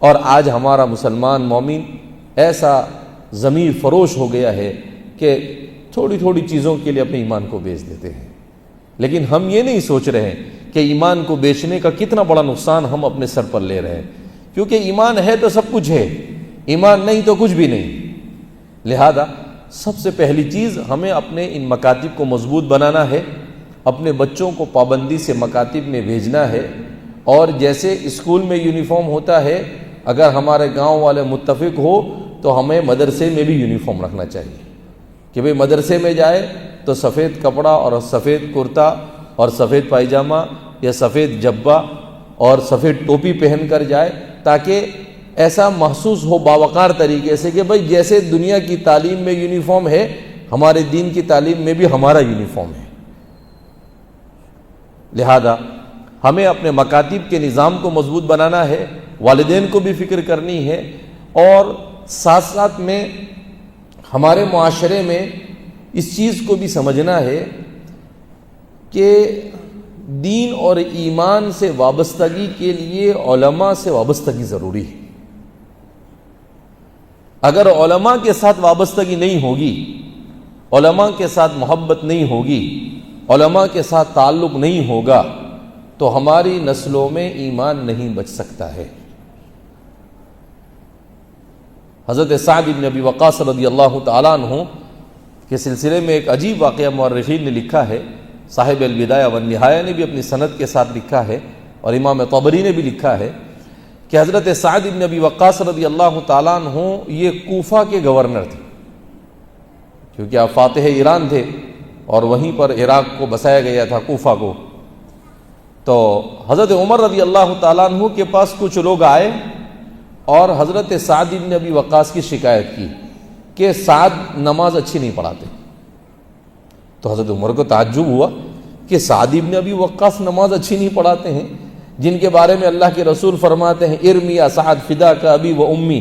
اور آج ہمارا مسلمان مومن ایسا ضمیر فروش ہو گیا ہے کہ تھوڑی تھوڑی چیزوں کے لیے اپنے ایمان کو بیچ دیتے ہیں، لیکن ہم یہ نہیں سوچ رہے ہیں کہ ایمان کو بیچنے کا کتنا بڑا نقصان ہم اپنے سر پر لے رہے ہیں، کیونکہ ایمان ہے تو سب کچھ ہے، ایمان نہیں تو کچھ بھی نہیں۔ لہذا سب سے پہلی چیز ہمیں اپنے ان مکاتب کو مضبوط بنانا ہے، اپنے بچوں کو پابندی سے مکاتب میں بھیجنا ہے، اور جیسے اسکول میں یونیفارم ہوتا ہے، اگر ہمارے گاؤں والے متفق ہو تو ہمیں مدرسے میں بھی یونیفارم رکھنا چاہیے کہ بھئی مدرسے میں جائے تو سفید کپڑا اور سفید کرتا اور سفید پائجامہ یا سفید جبہ اور سفید ٹوپی پہن کر جائے، تاکہ ایسا محسوس ہو باوقار طریقے سے کہ بھئی جیسے دنیا کی تعلیم میں یونیفارم ہے، ہمارے دین کی تعلیم میں بھی ہمارا یونیفارم ہے۔ لہذا ہمیں اپنے مکاتب کے نظام کو مضبوط بنانا ہے، والدین کو بھی فکر کرنی ہے، اور ساتھ ساتھ میں ہمارے معاشرے میں اس چیز کو بھی سمجھنا ہے کہ دین اور ایمان سے وابستگی کے لیے علماء سے وابستگی ضروری ہے۔ اگر علماء کے ساتھ وابستگی نہیں ہوگی، علماء کے ساتھ محبت نہیں ہوگی، علماء کے ساتھ تعلق نہیں ہوگا تو ہماری نسلوں میں ایمان نہیں بچ سکتا ہے۔ حضرت سعد بن ابی وقاص رضی اللہ تعالیٰ عنہ کے سلسلے میں ایک عجیب واقعہ مورخین نے لکھا ہے، صاحب البدایہ والنہایہ نے بھی اپنی سند کے ساتھ لکھا ہے اور امام طبری نے بھی لکھا ہے کہ حضرت سعد بن ابی وقاص رضی اللہ تعالیٰ عنہ یہ کوفہ کے گورنر تھے، کیونکہ آپ فاتح ایران تھے اور وہیں پر عراق کو بسایا گیا تھا، کوفہ کو۔ تو حضرت عمر رضی اللہ تعالیٰ عنہ کے پاس کچھ لوگ آئے اور حضرت سعد بن ابی وقاص کی شکایت کی کہ سعد نماز اچھی نہیں پڑھاتے. تو حضرت عمر کو تعجب ہوا کہ سعد بن ابی وقاص نماز اچھی نہیں پڑھاتے ہیں، جن کے بارے میں اللہ کے رسول فرماتے ہیں ارمی یا سعد فدا کا ابی و امی،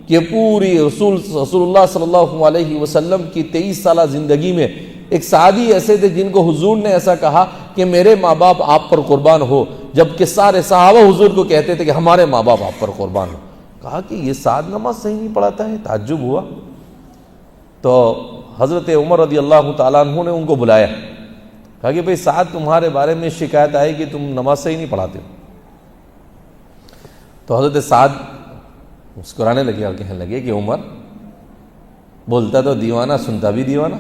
کہ پوری رسول اللہ صلی اللہ علیہ وسلم کی 23 سالہ زندگی میں ایک سعدی ایسے تھے جن کو حضور نے ایسا کہا کہ میرے ماں باپ آپ پر قربان ہو، جبکہ سارے صحابہ حضور کو کہتے تھے کہ ہمارے ماں باپ آپ پر قربان ہو. کہا کہ یہ سعد نماز صحیح نہیں پڑھاتا ہے. تعجب ہوا. تو حضرت عمر رضی اللہ تعالیٰ عنہ نے ان کو بلایا، کہا کہ بھئی سعد تمہارے بارے میں شکایت آئی کہ تم نماز صحیح نہیں پڑھاتے ہو. تو حضرت سعد مسکرانے لگے اور کہنے لگے کہ عمر، بولتا تو دیوانہ سنتا بھی دیوانہ.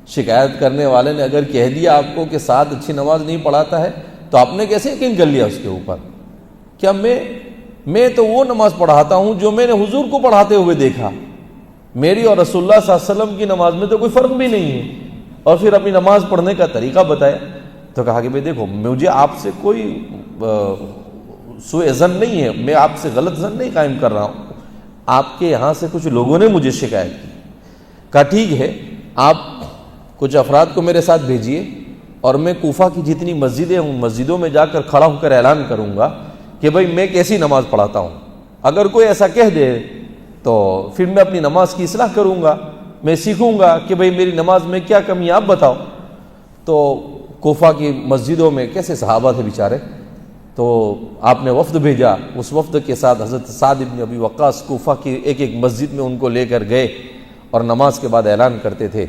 شکایت کرنے والے نے اگر کہہ دیا آپ کو کہ سعد اچھی نماز نہیں پڑھاتا ہے تو آپ نے کیسے یقین کر لیا اس کے اوپر؟ کیا میں تو وہ نماز پڑھاتا ہوں جو میں نے حضور کو پڑھاتے ہوئے دیکھا. میری اور رسول اللہ صلی اللہ علیہ وسلم کی نماز میں تو کوئی فرق بھی نہیں ہے. اور پھر اپنی نماز پڑھنے کا طریقہ بتایا. تو کہا کہ بھئی دیکھو، مجھے آپ سے کوئی سوء ظن نہیں ہے، میں آپ سے غلط ظن نہیں قائم کر رہا ہوں. آپ کے یہاں سے کچھ لوگوں نے مجھے شکایت کی. کہا ٹھیک ہے، آپ کچھ افراد کو میرے ساتھ بھیجیے اور میں کوفہ کی جتنی مسجدیں ان مسجدوں میں جا کر کھڑا ہو کر اعلان کروں گا کہ بھئی میں کیسی نماز پڑھاتا ہوں. اگر کوئی ایسا کہہ دے تو پھر میں اپنی نماز کی اصلاح کروں گا، میں سیکھوں گا کہ بھئی میری نماز میں کیا کمی آپ بتاؤ. تو کوفہ کی مسجدوں میں کیسے صحابہ تھے بیچارے، تو آپ نے وفد بھیجا. اس وفد کے ساتھ حضرت سعد بن ابی وقاص کوفہ کی ایک ایک مسجد میں ان کو لے کر گئے اور نماز کے بعد اعلان کرتے تھے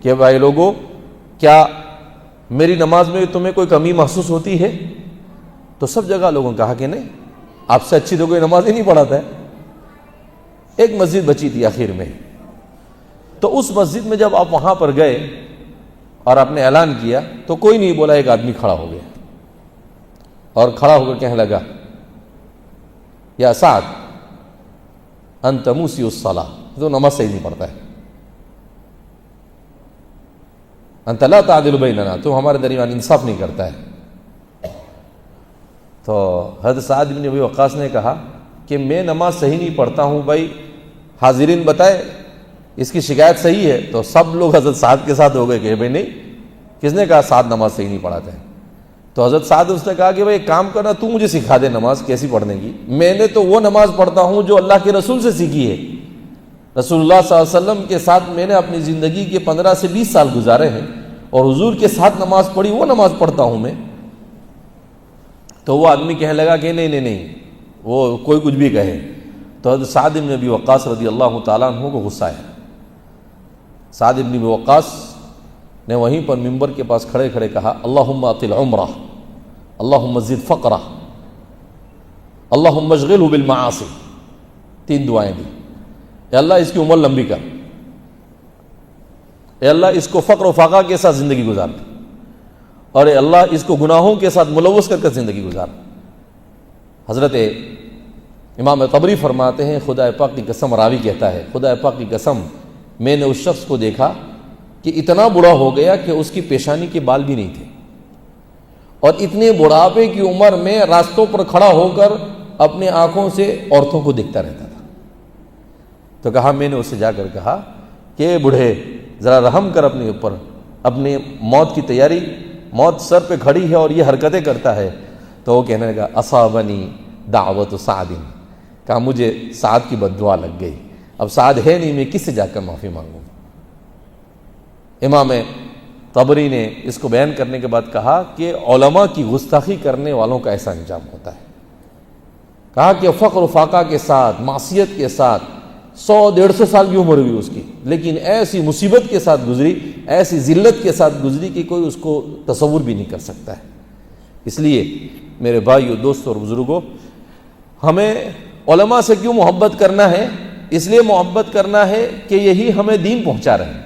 کہ بھائی لوگوں، کیا میری نماز میں تمہیں کوئی کمی محسوس ہوتی ہے؟ تو سب جگہ لوگوں نے کہا کہ نہیں، آپ سے اچھی تو کوئی نماز ہی نہیں پڑھاتا ہے. ایک مسجد بچی تھی آخر میں. تو اس مسجد میں جب آپ وہاں پر گئے اور آپ نے اعلان کیا تو کوئی نہیں بولا. ایک آدمی کھڑا ہو گیا اور کھڑا ہو کر کہنے لگا یا سعد انت موسیء الصلاۃ، تو نماز صحیح نہیں پڑھتا ہے. انت لا تعدل بیننا، تو ہمارے درمیان انصاف نہیں کرتا ہے. تو حضرت سعد بن ابی وقاص نے کہا کہ میں نماز صحیح نہیں پڑھتا ہوں. بھائی حاضرین بتائے اس کی شکایت صحیح ہے. تو سب لوگ حضرت سعد کے ساتھ ہو گئے کہ بھائی نہیں، کس نے کہا سعد نماز صحیح نہیں پڑھاتا ہے؟ تو حضرت سعد اس نے کہا کہ بھائی ایک کام کرنا، تو مجھے سکھا دے نماز کیسی پڑھنے کی. میں نے تو وہ نماز پڑھتا ہوں جو اللہ کے رسول سے سیکھی ہے. رسول اللہ صلی اللہ علیہ وسلم کے ساتھ میں نے اپنی زندگی کے 15 سے 20 سال گزارے ہیں اور حضور کے ساتھ نماز پڑھی، وہ نماز پڑھتا ہوں میں. تو وہ آدمی کہنے لگا کہ نہیں، وہ کوئی کچھ بھی کہے. تو حضرت سعد بن ابی وقاص رضی اللہ تعالیٰ عنہ کو غصہ آیا. سعد بن ابی وقاص نے وہیں پر ممبر کے پاس کھڑے کھڑے کہا اللہم اطل عمرہ، اللہم زد فقرہ، اللہم اشغلہ بالمعاصی. 3 دعائیں دی. اے اللہ اس کی عمر لمبی کر، اے اللہ اس کو فقر و فاقہ کے ساتھ زندگی گزار، اور اے اللہ اس کو گناہوں کے ساتھ ملوث کر زندگی گزار. حضرت امام طبری فرماتے ہیں خدا پاک کی قسم، راوی کہتا ہے خدا پاک کی قسم میں نے اس شخص کو دیکھا کہ اتنا بوڑھا ہو گیا کہ اس کی پیشانی کے بال بھی نہیں تھے، اور اتنے بڑھاپے کی عمر میں راستوں پر کھڑا ہو کر اپنے آنکھوں سے عورتوں کو دیکھتا رہتا تھا. تو کہا، میں نے اسے جا کر کہا کہ بوڑھے ذرا رحم کر اپنے اوپر، اپنے موت کی تیاری، موت سر پہ کھڑی ہے اور یہ حرکتیں کرتا ہے. تو وہ کہنے لگا اصابنی دعوت سعد، کہا مجھے سعد کی بد دعا لگ گئی. اب سعد ہے نہیں، میں کس سے جا کر معافی مانگوں. امام طبری نے اس کو بیان کرنے کے بعد کہا کہ علماء کی گستاخی کرنے والوں کا ایسا انجام ہوتا ہے. کہا کہ فقر و فاقہ کے ساتھ، معصیت کے ساتھ 100-150 سال کی عمر ہوئی اس کی، لیکن ایسی مصیبت کے ساتھ گزری، ایسی ذلت کے ساتھ گزری کہ کوئی اس کو تصور بھی نہیں کر سکتا ہے. اس لیے میرے بھائیو، دوستوں اور بزرگوں، ہمیں علماء سے کیوں محبت کرنا ہے؟ اس لیے محبت کرنا ہے کہ یہی ہمیں دین پہنچا رہے ہیں،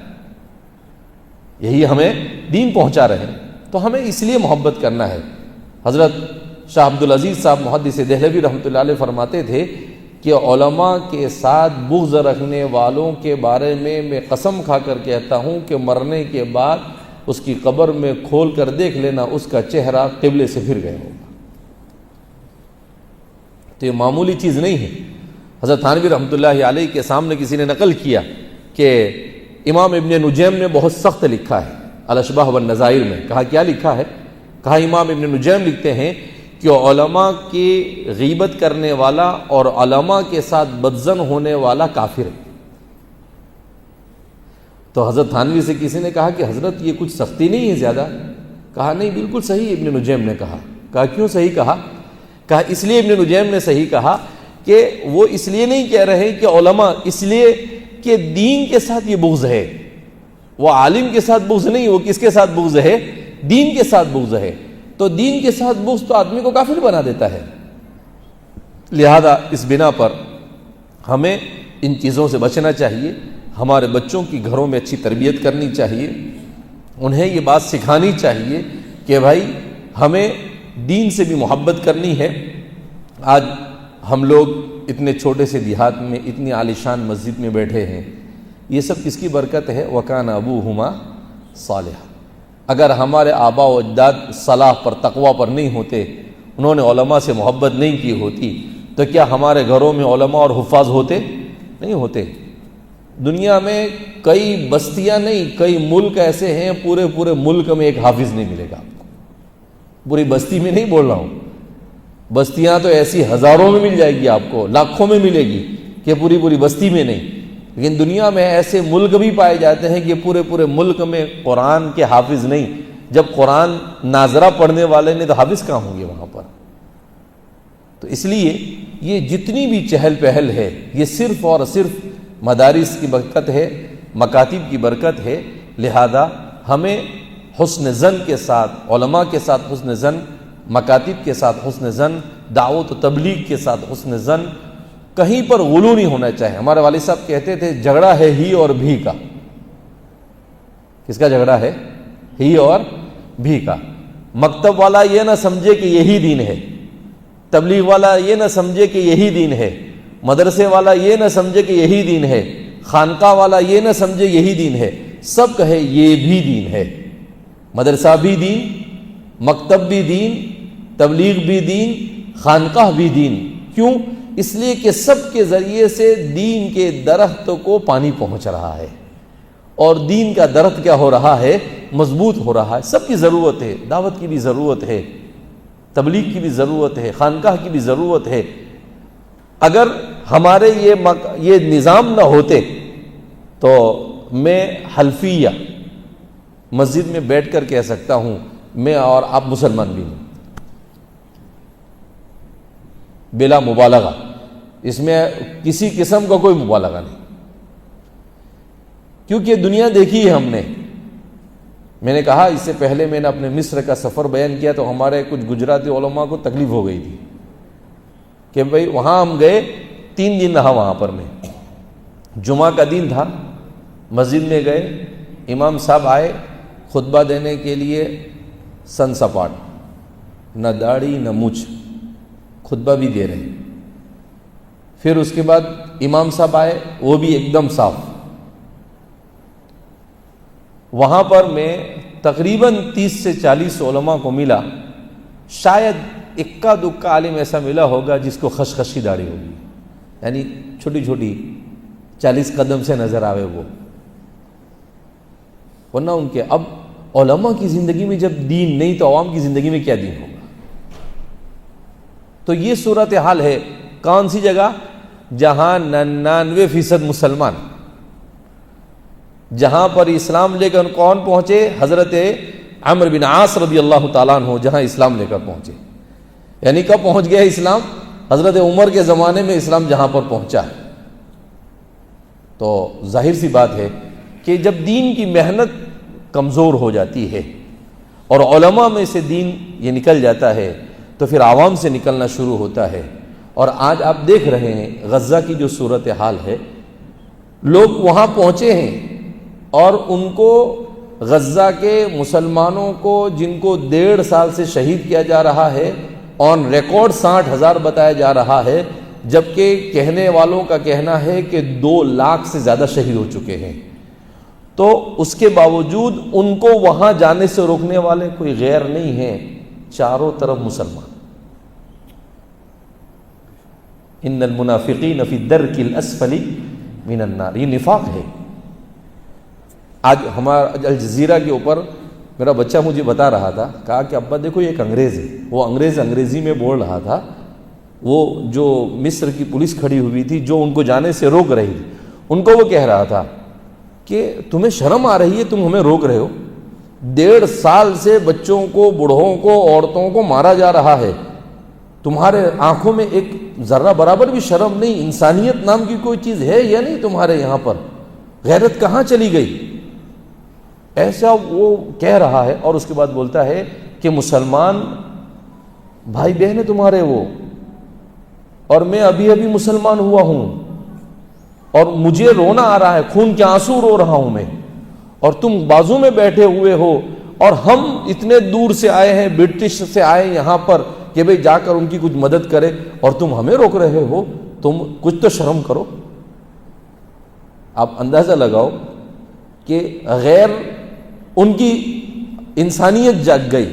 یہی ہمیں دین پہنچا رہے ہیں، تو ہمیں اس لیے محبت کرنا ہے. حضرت شاہ عبدالعزیز صاحب محدث دہلوی رحمۃ اللہ علیہ فرماتے تھے کہ علماء کے ساتھ بغض رکھنے والوں کے بارے میں قسم کھا کر کہتا ہوں کہ مرنے کے بعد اس کی قبر میں کھول کر دیکھ لینا، اس کا چہرہ قبلے سے پھر گیا ہوگا. تو یہ معمولی چیز نہیں ہے. حضرت تھانوی رحمۃ اللہ علیہ کے سامنے کسی نے نقل کیا کہ امام ابن نجیم نے بہت سخت لکھا ہے الاشباح والنظائر میں. کہا کیا لکھا ہے؟ کہا امام ابن نجیم لکھتے ہیں کہ علماء کی غیبت کرنے والا اور علماء کے ساتھ بدظن ہونے والا کافر ہے. تو حضرت تھانوی سے کسی نے کہا کہ حضرت یہ کچھ سختی نہیں ہے زیادہ؟ کہا نہیں، بالکل صحیح ابن نجیم نے کہا. کہا کیوں صحیح کہا؟ کہا اس لیے ابن نجیم نے صحیح کہا کہ وہ اس لیے نہیں کہہ رہے کہ علماء، اس لیے کہ دین کے ساتھ یہ بغض ہے. وہ عالم کے ساتھ بغض نہیں، وہ کس کے ساتھ بغض ہے؟ دین کے ساتھ بغض ہے. تو دین کے ساتھ بغض تو آدمی کو کافر بنا دیتا ہے. لہذا اس بنا پر ہمیں ان چیزوں سے بچنا چاہیے. ہمارے بچوں کی گھروں میں اچھی تربیت کرنی چاہیے. انہیں یہ بات سکھانی چاہیے کہ بھائی ہمیں دین سے بھی محبت کرنی ہے. آج ہم لوگ اتنے چھوٹے سے دیہات میں اتنی عالیشان مسجد میں بیٹھے ہیں، یہ سب کس کی برکت ہے؟ وَكَانَ أَبُوهُمَا صَالِحًا. اگر ہمارے آبا و اجداد صلاح پر، تقوی پر نہیں ہوتے، انہوں نے علماء سے محبت نہیں کی ہوتی، تو کیا ہمارے گھروں میں علماء اور حفاظ ہوتے؟ نہیں ہوتے. دنیا میں کئی بستیاں نہیں، کئی ملک ایسے ہیں، پورے ملک میں ایک حافظ نہیں ملے گا آپ کو. پوری بستی میں نہیں بول رہا ہوں، بستیاں تو ایسی ہزاروں میں مل جائے گی آپ کو، لاکھوں میں ملے گی، کہ پوری بستی میں نہیں. لیکن دنیا میں ایسے ملک بھی پائے جاتے ہیں کہ پورے ملک میں قرآن کے حافظ نہیں. جب قرآن ناظرہ پڑھنے والے نے تو حافظ کہاں ہوں گے وہاں پر؟ تو اس لیے یہ جتنی بھی چہل پہل ہے یہ صرف اور صرف مدارس کی برکت ہے، مکاتب کی برکت ہے. لہذا ہمیں حسن ظن کے ساتھ، علماء کے ساتھ حسن ظن، مکاتب کے ساتھ حسن ظن، دعوت و تبلیغ کے ساتھ حسن ظن، کہیں پر غلو نہیں ہونا چاہیے. ہمارے والد صاحب کہتے تھے جھگڑا ہے ہی اور بھی کا. کس کا جھگڑا ہے؟ ہی اور بھی کا. مکتب والا یہ نہ سمجھے کہ یہی دین ہے، تبلیغ والا یہ نہ سمجھے کہ یہی دین ہے، مدرسے والا یہ نہ سمجھے کہ یہی دین ہے، خانقاہ والا یہ نہ سمجھے یہی دین ہے. سب کہے یہ بھی دین ہے. مدرسہ بھی دین، مکتب بھی دین، تبلیغ بھی دین، خانقاہ بھی دین. کیوں؟ اس لیے کہ سب کے ذریعے سے دین کے درخت کو پانی پہنچ رہا ہے، اور دین کا درخت کیا ہو رہا ہے؟ مضبوط ہو رہا ہے. سب کی ضرورت ہے، دعوت کی بھی ضرورت ہے، تبلیغ کی بھی ضرورت ہے، خانقاہ کی بھی ضرورت ہے. اگر ہمارے یہ نظام نہ ہوتے تو میں حلفیہ مسجد میں بیٹھ کر کہہ سکتا ہوں میں اور آپ مسلمان بھی ہیں، بلا مبالغہ. اس میں کسی قسم کا کوئی مبالغہ نہیں، کیونکہ دنیا دیکھی ہے ہم نے. میں نے کہا اس سے پہلے میں نے اپنے مصر کا سفر بیان کیا تو ہمارے کچھ گجراتی علماء کو تکلیف ہو گئی تھی کہ بھئی وہاں ہم گئے، 3 دن رہا وہاں پر. میں جمعہ کا دن تھا، مسجد میں گئے، امام صاحب آئے خطبہ دینے کے لیے، سن سپاٹ، نہ داڑھی نہ مچھ، خطبہ بھی دے رہے. پھر اس کے بعد امام صاحب آئے، وہ بھی ایک دم صاف. وہاں پر میں تقریباً 30 سے 40 علماء کو ملا. شاید اکا دکا عالم ایسا ملا ہوگا جس کو خشخشی داڑھی ہوگی، یعنی چھوٹی چھوٹی 40 قدم سے نظر آوے وہ. ورنہ ان کے اب علماء کی زندگی میں جب دین نہیں تو عوام کی زندگی میں کیا دین ہوگا؟ تو یہ صورتحال ہے. کون سی جگہ؟ جہاں 99% مسلمان، جہاں پر اسلام لے کر کون پہنچے؟ حضرت عمرو بن عاص رضی اللہ تعالیٰ عنہ جہاں اسلام لے کر پہنچے. یعنی کب پہنچ گیا اسلام؟ حضرت عمر کے زمانے میں اسلام جہاں پر پہنچا ہے. تو ظاہر سی بات ہے کہ جب دین کی محنت کمزور ہو جاتی ہے اور علماء میں سے دین یہ نکل جاتا ہے تو پھر عوام سے نکلنا شروع ہوتا ہے. اور آج آپ دیکھ رہے ہیں غزہ کی جو صورتحال ہے، لوگ وہاں پہنچے ہیں اور ان کو غزہ کے مسلمانوں کو جن کو 1.5 سال سے شہید کیا جا رہا ہے آن ریکارڈ 60,000 بتایا جا رہا ہے، جبکہ کہنے والوں کا کہنا ہے کہ 2 لاکھ سے زیادہ شہید ہو چکے ہیں. تو اس کے باوجود ان کو وہاں جانے سے روکنے والے کوئی غیر نہیں ہیں، چاروں طرف مسلمان. ان المنافقین فی الدرک الاسفل من النار، یہ نفاق ہے۔ آج ہمارا الجزیرہ کے اوپر میرا بچہ مجھے بتا رہا تھا، کہا کہ ابا دیکھو یہ ایک انگریز ہے، وہ انگریزی میں بول رہا تھا، وہ جو مصر کی پولیس کھڑی ہوئی تھی جو ان کو جانے سے روک رہی تھی، ان کو وہ کہہ رہا تھا کہ تمہیں شرم آ رہی ہے، تم ہمیں روک رہے ہو، 1.5 سال سے بچوں کو، بوڑھوں کو، عورتوں کو مارا جا رہا ہے، تمہارے آنکھوں میں ایک ذرہ برابر بھی شرم نہیں، انسانیت نام کی کوئی چیز ہے یا نہیں تمہارے یہاں پر؟ غیرت کہاں چلی گئی؟ ایسا وہ کہہ رہا ہے، اور اس کے بعد بولتا ہے کہ مسلمان بھائی بہن ہیں تمہارے وہ، اور میں ابھی مسلمان ہوا ہوں، اور مجھے رونا آ رہا ہے، خون کے آنسو رو رہا ہوں میں، اور تم بازو میں بیٹھے ہوئے ہو، اور ہم اتنے دور سے آئے ہیں، برٹش سے آئے یہاں پر کہ بھئی جا کر ان کی کچھ مدد کرے، اور تم ہمیں روک رہے ہو، تم کچھ تو شرم کرو۔ آپ اندازہ لگاؤ کہ غیر ان کی انسانیت جاگ گئی،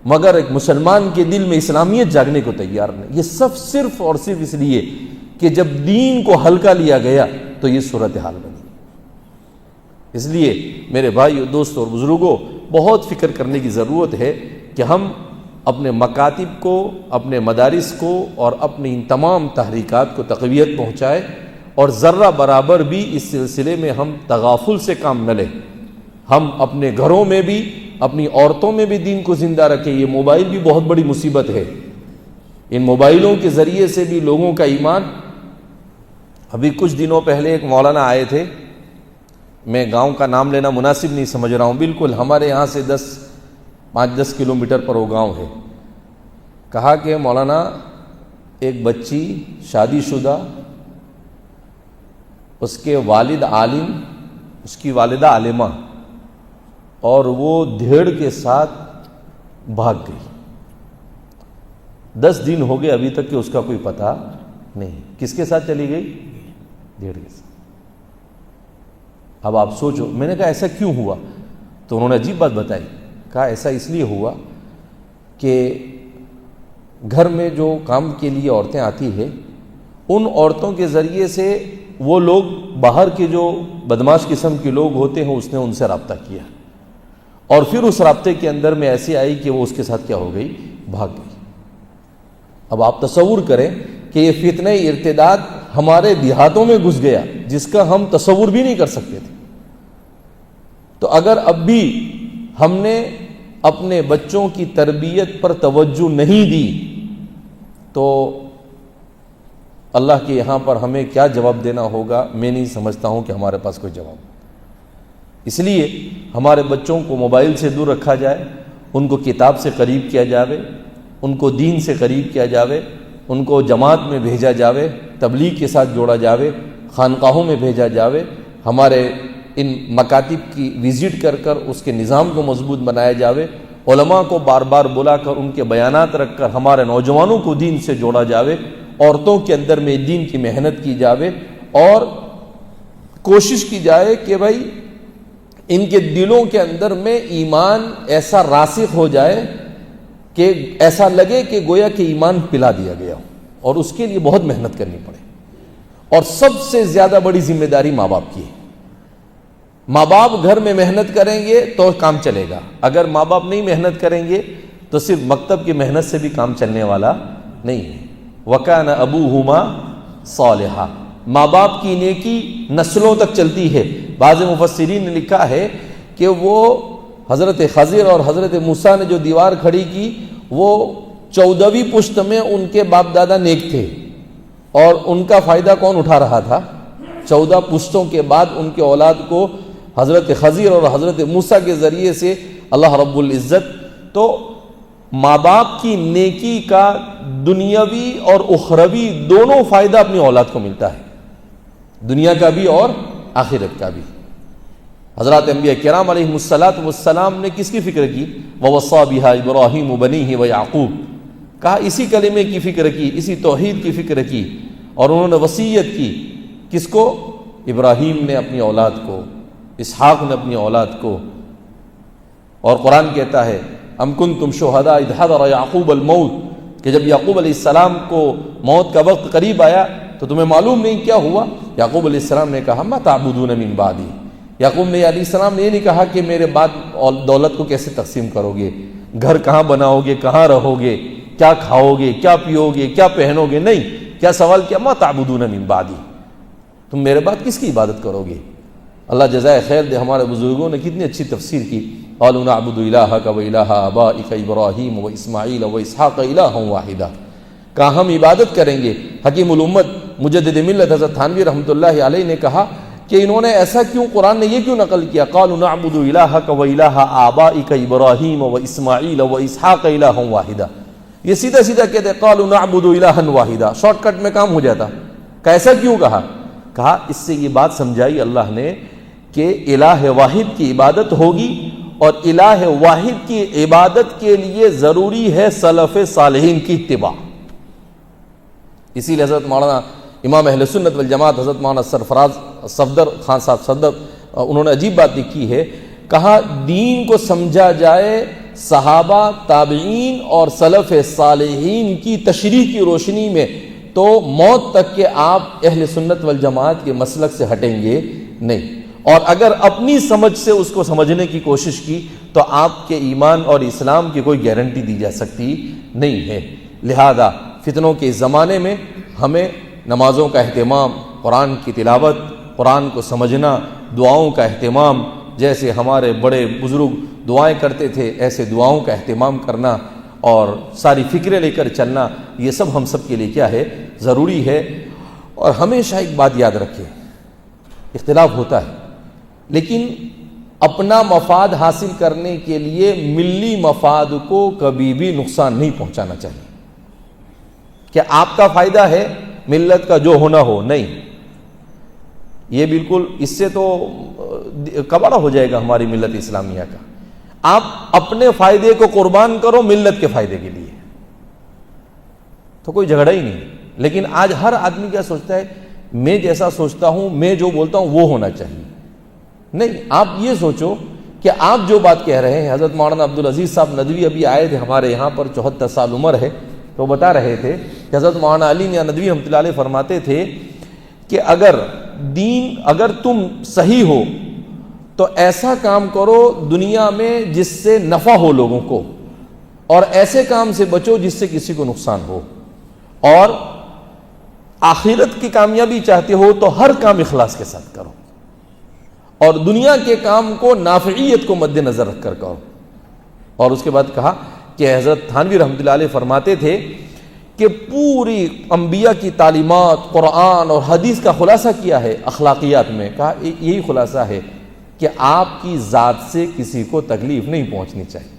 مگر ایک مسلمان کے دل میں اسلامیت جاگنے کو تیار نہیں۔ یہ سب صرف اور صرف اس لیے کہ جب دین کو ہلکا لیا گیا تو یہ صورتحال بنی۔ اس لیے میرے بھائیو، دوستوں اور بزرگوں، بہت فکر کرنے کی ضرورت ہے کہ ہم اپنے مکاتب کو، اپنے مدارس کو اور اپنی ان تمام تحریکات کو تقویت پہنچائے، اور ذرہ برابر بھی اس سلسلے میں ہم تغافل سے کام نہ لیں۔ ہم اپنے گھروں میں بھی، اپنی عورتوں میں بھی دین کو زندہ رکھیں۔ یہ موبائل بھی بہت بڑی مصیبت ہے، ان موبائلوں کے ذریعے سے بھی لوگوں کا ایمان۔ ابھی کچھ دنوں پہلے ایک مولانا آئے تھے، میں گاؤں کا نام لینا مناسب نہیں سمجھ رہا ہوں، بالکل ہمارے یہاں سے 5-10 کلومیٹر پر وہ گاؤں ہے۔ کہا کہ مولانا ایک بچی شادی شدہ، اس کے والد عالم، اس کی والدہ عالمہ، اور وہ دھیڑ کے ساتھ بھاگ گئی۔ 10 دن ہو گئے ابھی تک کہ اس کا کوئی پتہ نہیں۔ کس کے ساتھ چلی گئی؟ دھیڑ کے ساتھ۔ اب آپ سوچو، میں نے کہا ایسا کیوں ہوا؟ تو انہوں نے عجیب بات بتائی، کہا ایسا اس لیے ہوا کہ گھر میں جو کام کے لیے عورتیں آتی ہیں، ان عورتوں کے ذریعے سے وہ لوگ، باہر کے جو بدماش قسم کے لوگ ہوتے ہیں، اس نے ان سے رابطہ کیا، اور پھر اس رابطے کے اندر میں ایسی آئی کہ وہ اس کے ساتھ کیا ہو گئی؟ بھاگ گئی۔ اب آپ تصور کریں کہ یہ فتنہ ارتداد ہمارے دیہاتوں میں گھس گیا، جس کا ہم تصور بھی نہیں کر سکتے تھے۔ تو اگر اب بھی ہم نے اپنے بچوں کی تربیت پر توجہ نہیں دی تو اللہ کے یہاں پر ہمیں کیا جواب دینا ہوگا؟ میں نہیں سمجھتا ہوں کہ ہمارے پاس کوئی جواب۔ اس لیے ہمارے بچوں کو موبائل سے دور رکھا جائے، ان کو کتاب سے قریب کیا جاوے، ان کو دین سے قریب کیا جاوے، ان کو جماعت میں بھیجا جاوے، تبلیغ کے ساتھ جوڑا جاوے، خانقاہوں میں بھیجا جاوے، ہمارے ان مکاتب کی وزٹ کر کر اس کے نظام کو مضبوط بنایا جاوے، علماء کو بار بار بلا کر ان کے بیانات رکھ کر ہمارے نوجوانوں کو دین سے جوڑا جاوے، عورتوں کے اندر میں دین کی محنت کی جاوے، اور کوشش کی جائے کہ بھائی ان کے دلوں کے اندر میں ایمان ایسا راسخ ہو جائے کہ ایسا لگے کہ گویا کہ ایمان پلا دیا گیا ہو، اور اس کے لیے بہت محنت کرنی پڑے۔ اور سب سے زیادہ بڑی ذمہ داری ماں باپ کی ہے۔ ماں باپ گھر میں محنت کریں گے تو کام چلے گا، اگر ماں باپ نہیں محنت کریں گے تو صرف مکتب کی محنت سے بھی کام چلنے والا نہیں ہے۔ وَكَانَ أَبُوهُمَا صَالِحًا، ماں باپ کی نیکی نسلوں تک چلتی ہے۔ بعض مفسرین نے لکھا ہے کہ وہ حضرت خضر اور حضرت موسیٰ نے جو دیوار کھڑی کی، وہ 14ویں پشت میں ان کے باپ دادا نیک تھے، اور ان کا فائدہ کون اٹھا رہا تھا؟ 14 پشتوں کے بعد ان کے اولاد کو حضرت خضر اور حضرت موسیٰ کے ذریعے سے اللہ رب العزت۔ تو ماں باپ کی نیکی کا دنیاوی اور اخروی دونوں فائدہ اپنی اولاد کو ملتا ہے، دنیا کا بھی اور آخرت کا بھی۔ حضرات انبیاء کرام علیہم السلام نے کس کی فکر کی؟ وَوَصَّىٰ بِهَا إِبْرَاهِيمُ بَنِيهِ وَيَعْقُوبُ، کہا اسی کلمے کی فکر کی، اسی توحید کی فکر کی، اور انہوں نے وصیت کی کس کو؟ ابراہیم نے اپنی اولاد کو، اسحاق نے اپنی اولاد کو۔ اور قرآن کہتا ہے ام کنتم شہداء اذ حضر یعقوب الموت، کہ جب یعقوب علیہ السلام کو موت کا وقت قریب آیا تو تمہیں معلوم نہیں کیا ہوا؟ یعقوب علیہ السلام نے کہا ما تعبدون من بعدی. یعقوب علیہ السلام نے یہ نہیں کہا کہ میرے بعد دولت کو کیسے تقسیم کرو گے، گھر کہاں بناؤ گے، کہاں رہو گے، کیا کھاؤ گے، کیا پیو گے، کیا پہنو گے. نہیں، کیا سوال کیا؟ ما تعبدون من بعدی، تم میرے بعد کس کی عبادت کرو گے؟ اللہ جزائے خیر دے، ہمارے بزرگوں نے کتنی اچھی تفسیر کی. قالوا نعبد الہک و الہ آبائک ابراہیم و اسماعیل و اسحاق الہا واحدا. کہا ہم عبادت کریں گے. حکیم الامت مجدد ملت حضرت تھانوی رحمۃ اللہ علیہ نے کہا کہ انہوں نے ایسا کیوں، قرآن نے یہ کیوں نقل کیا؟ قالوا نعبد الہک و الہ آبائک ابراہیم و اسماعیل و اسحاق الہا واحدا. یہ سیدھا سیدھا کہتے قالوا نعبد الہا واحدا، شارٹ کٹ میں کام ہو جاتا. ایسا کیوں کہا؟ کہا اس سے یہ بات سمجھائی اللہ نے کہ الہ واحد کی عبادت ہوگی، اور الہ واحد کی عبادت کے لیے ضروری ہے سلف صالحین کی اتباع. اسی لیے حضرت مولانا امام اہل سنت والجماعت حضرت مولانا سرفراز صفدر خان صاحب صفدر، انہوں نے عجیب بات لکھی ہے. کہا دین کو سمجھا جائے صحابہ، تابعین اور سلف صالحین کی تشریح کی روشنی میں تو موت تک کہ آپ اہل سنت والجماعت کے مسلک سے ہٹیں گے نہیں. اور اگر اپنی سمجھ سے اس کو سمجھنے کی کوشش کی تو آپ کے ایمان اور اسلام کی کوئی گارنٹی دی جا سکتی نہیں ہے. لہذا فتنوں کے زمانے میں ہمیں نمازوں کا اہتمام، قرآن کی تلاوت، قرآن کو سمجھنا، دعاؤں کا اہتمام، جیسے ہمارے بڑے بزرگ دعائیں کرتے تھے ایسے دعاؤں کا اہتمام کرنا اور ساری فکریں لے کر چلنا، یہ سب ہم سب کے لیے کیا ہے؟ ضروری ہے. اور ہمیشہ ایک بات یاد رکھیں، اختلاف ہوتا ہے لیکن اپنا مفاد حاصل کرنے کے لیے ملی مفاد کو کبھی بھی نقصان نہیں پہنچانا چاہیے. کہ آپ کا فائدہ ہے ملت کا جو ہونا ہو، نہیں، یہ بالکل اس سے تو کباڑا ہو جائے گا ہماری ملت اسلامیہ کا. آپ اپنے فائدے کو قربان کرو ملت کے فائدے کے لیے، تو کوئی جھگڑا ہی نہیں. لیکن آج ہر آدمی کیا سوچتا ہے؟ میں جیسا سوچتا ہوں، میں جو بولتا ہوں وہ ہونا چاہیے. نہیں، آپ یہ سوچو کہ آپ جو بات کہہ رہے ہیں. حضرت مولانا عبدالعزیز صاحب ندوی ابھی آئے تھے ہمارے یہاں پر، 74 سال عمر ہے، تو بتا رہے تھے کہ حضرت مولانا علی ندوی رحمۃ اللہ علیہ فرماتے تھے کہ اگر تم صحیح ہو تو ایسا کام کرو دنیا میں جس سے نفع ہو لوگوں کو، اور ایسے کام سے بچو جس سے کسی کو نقصان ہو. اور آخرت کی کامیابی چاہتے ہو تو ہر کام اخلاص کے ساتھ کرو، اور دنیا کے کام کو نافعیت کو مد نظر رکھ کر کرو. اور اس کے بعد کہا کہ حضرت تھانوی رحمۃ اللہ علیہ فرماتے تھے کہ پوری انبیاء کی تعلیمات، قرآن اور حدیث کا خلاصہ کیا ہے اخلاقیات میں. کہا یہی خلاصہ ہے کہ آپ کی ذات سے کسی کو تکلیف نہیں پہنچنی چاہیے.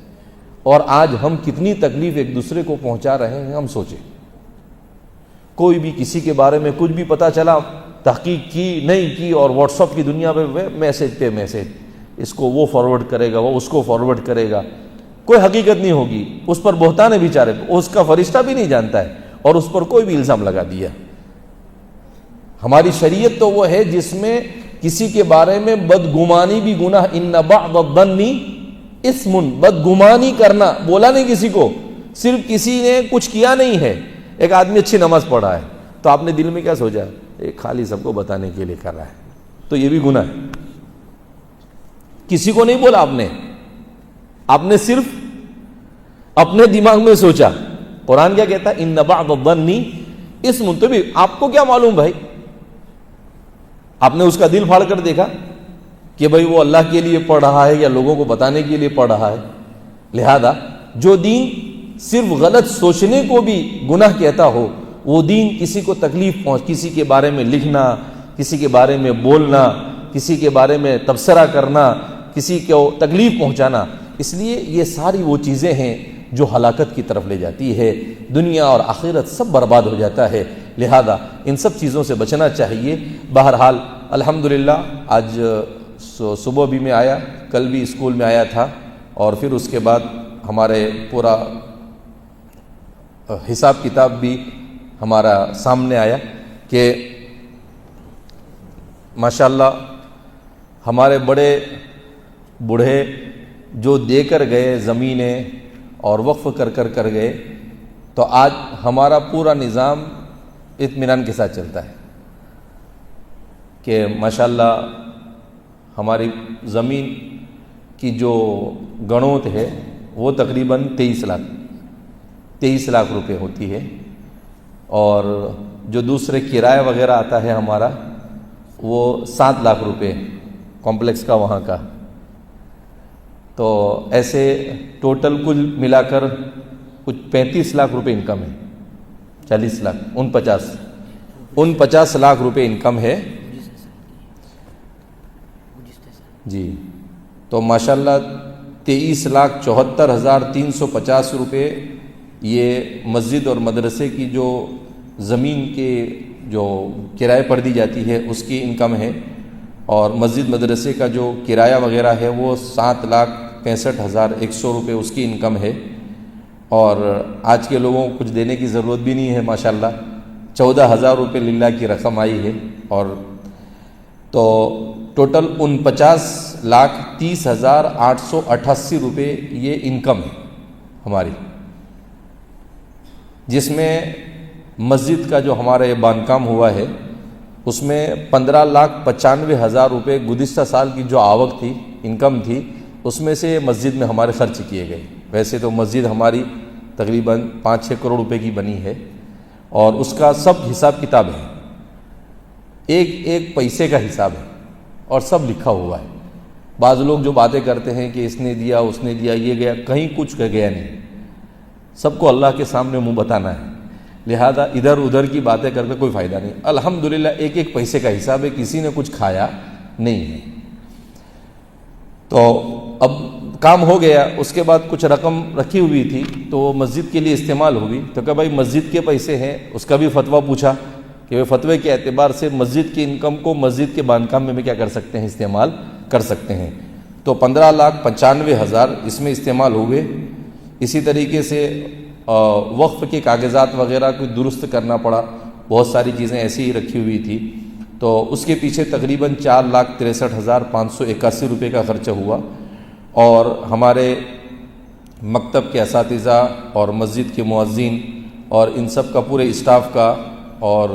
اور آج ہم کتنی تکلیف ایک دوسرے کو پہنچا رہے ہیں، ہم سوچیں. کوئی بھی کسی کے بارے میں کچھ بھی پتہ چلا، تحقیق کی نہیں کی، اور واٹس ایپ کی دنیا پہ میسج پہ میسج، اس کو وہ فارورڈ کرے گا، وہ اس کو فارورڈ کرے گا. کوئی حقیقت نہیں ہوگی، اس پر بہتان ہے بیچارے، اس کا فرشتہ بھی نہیں جانتا ہے اور اس پر کوئی بھی الزام لگا دیا. ہماری شریعت تو وہ ہے جس میں کسی کے بارے میں بدگمانی بھی گناہ، ان بعض الظن اسم، بدگمانی کرنا، بولا نہیں کسی کو، صرف کسی نے کچھ کیا نہیں ہے. ایک آدمی اچھی نماز پڑھا ہے تو آپ نے دل میں کیا سوچا؟ ایک خالی سب کو بتانے کے لیے کر رہا ہے، تو یہ بھی گناہ ہے. کسی کو نہیں بولا آپ نے صرف اپنے دماغ میں سوچا. قرآن کیا کہتا ہے؟ ان بعض الظن اسم. تو بھی آپ کو کیا معلوم بھائی؟ آپ نے اس کا دل پھاڑ کر دیکھا کہ بھائی وہ اللہ کے لیے پڑھ رہا ہے یا لوگوں کو بتانے کے لیے پڑھ رہا ہے. لہذا جو دین صرف غلط سوچنے کو بھی گناہ کہتا ہو، وہ دین کسی کو تکلیف کسی کے بارے میں لکھنا، کسی کے بارے میں بولنا، کسی کے بارے میں تبصرہ کرنا، کسی کو تکلیف پہنچانا، اس لیے یہ ساری وہ چیزیں ہیں جو ہلاکت کی طرف لے جاتی ہے. دنیا اور آخرت سب برباد ہو جاتا ہے. لہذا ان سب چیزوں سے بچنا چاہیے. بہرحال الحمدللہ آج صبح بھی میں آیا، کل بھی اسکول میں آیا تھا، اور پھر اس کے بعد ہمارے پورا حساب کتاب بھی ہمارا سامنے آیا کہ ماشاءاللہ ہمارے بڑے بوڑھے جو دے کر گئے زمینیں اور وقف کر گئے، تو آج ہمارا پورا نظام اطمینان کے ساتھ چلتا ہے کہ ماشاءاللہ ہماری زمین کی جو گنوت ہے وہ تقریباً 23 لاکھ روپے ہوتی ہے، اور جو دوسرے کرایہ وغیرہ آتا ہے ہمارا وہ 7 لاکھ روپے کمپلیکس کا وہاں کا. تو ایسے ٹوٹل کل ملا کر کچھ 35 لاکھ روپے انکم ہے. 49 لاکھ روپے انکم ہے جی. تو ماشاءاللہ 23,74,350 روپے یہ مسجد اور مدرسے کی جو زمین کے جو کرایہ پر دی جاتی ہے اس کی انکم ہے، اور مسجد مدرسے کا جو کرایہ وغیرہ ہے وہ 7,65,100 روپے اس کی انکم ہے. اور آج کے لوگوں کو کچھ دینے کی ضرورت بھی نہیں ہے، ماشاءاللہ 14,000 روپے للہ کی رقم آئی ہے. اور تو ٹوٹل 49,30,888 روپے یہ انکم ہے ہماری، جس میں مسجد کا جو ہمارا یہ باندھکام ہوا ہے اس میں 15,95,000 روپے گزشتہ سال کی جو آوک تھی، انکم تھی، اس میں سے مسجد میں ہمارے خرچ کیے گئے. ویسے تو مسجد ہماری تقریباً 5-6 کروڑ روپے کی بنی ہے، اور اس کا سب حساب کتاب ہے، ایک پیسے کا حساب ہے اور سب لکھا ہوا ہے. بعض لوگ جو باتیں کرتے ہیں کہ اس نے دیا اس نے دیا یہ گیا، کہیں کچھ گیا نہیں. سب کو اللہ کے سامنے منہ بتانا ہے، لہذا ادھر ادھر کی باتیں کر کے کوئی فائدہ نہیں. الحمدللہ ایک پیسے کا حساب ہے، کسی نے کچھ کھایا نہیں ہے. تو اب کام ہو گیا. اس کے بعد کچھ رقم رکھی ہوئی تھی تو وہ مسجد کے لیے استعمال ہوئی. تو کہ بھائی مسجد کے پیسے ہیں، اس کا بھی فتویٰ پوچھا کہ وہ فتوے کے اعتبار سے مسجد کی انکم کو مسجد کے باندھکام میں بھی کیا کر سکتے ہیں، استعمال کر سکتے ہیں. تو 15,95,000 اس میں استعمال ہوئے. اسی طریقے سے وقف کے کاغذات وغیرہ کو درست کرنا پڑا، بہت ساری چیزیں ایسی ہی رکھی ہوئی تھی. تو اس کے پیچھے تقریباً 4,63,581 روپے کا خرچہ ہوا. اور ہمارے مکتب کے اساتذہ اور مسجد کے مؤذن اور ان سب کا پورے اسٹاف کا اور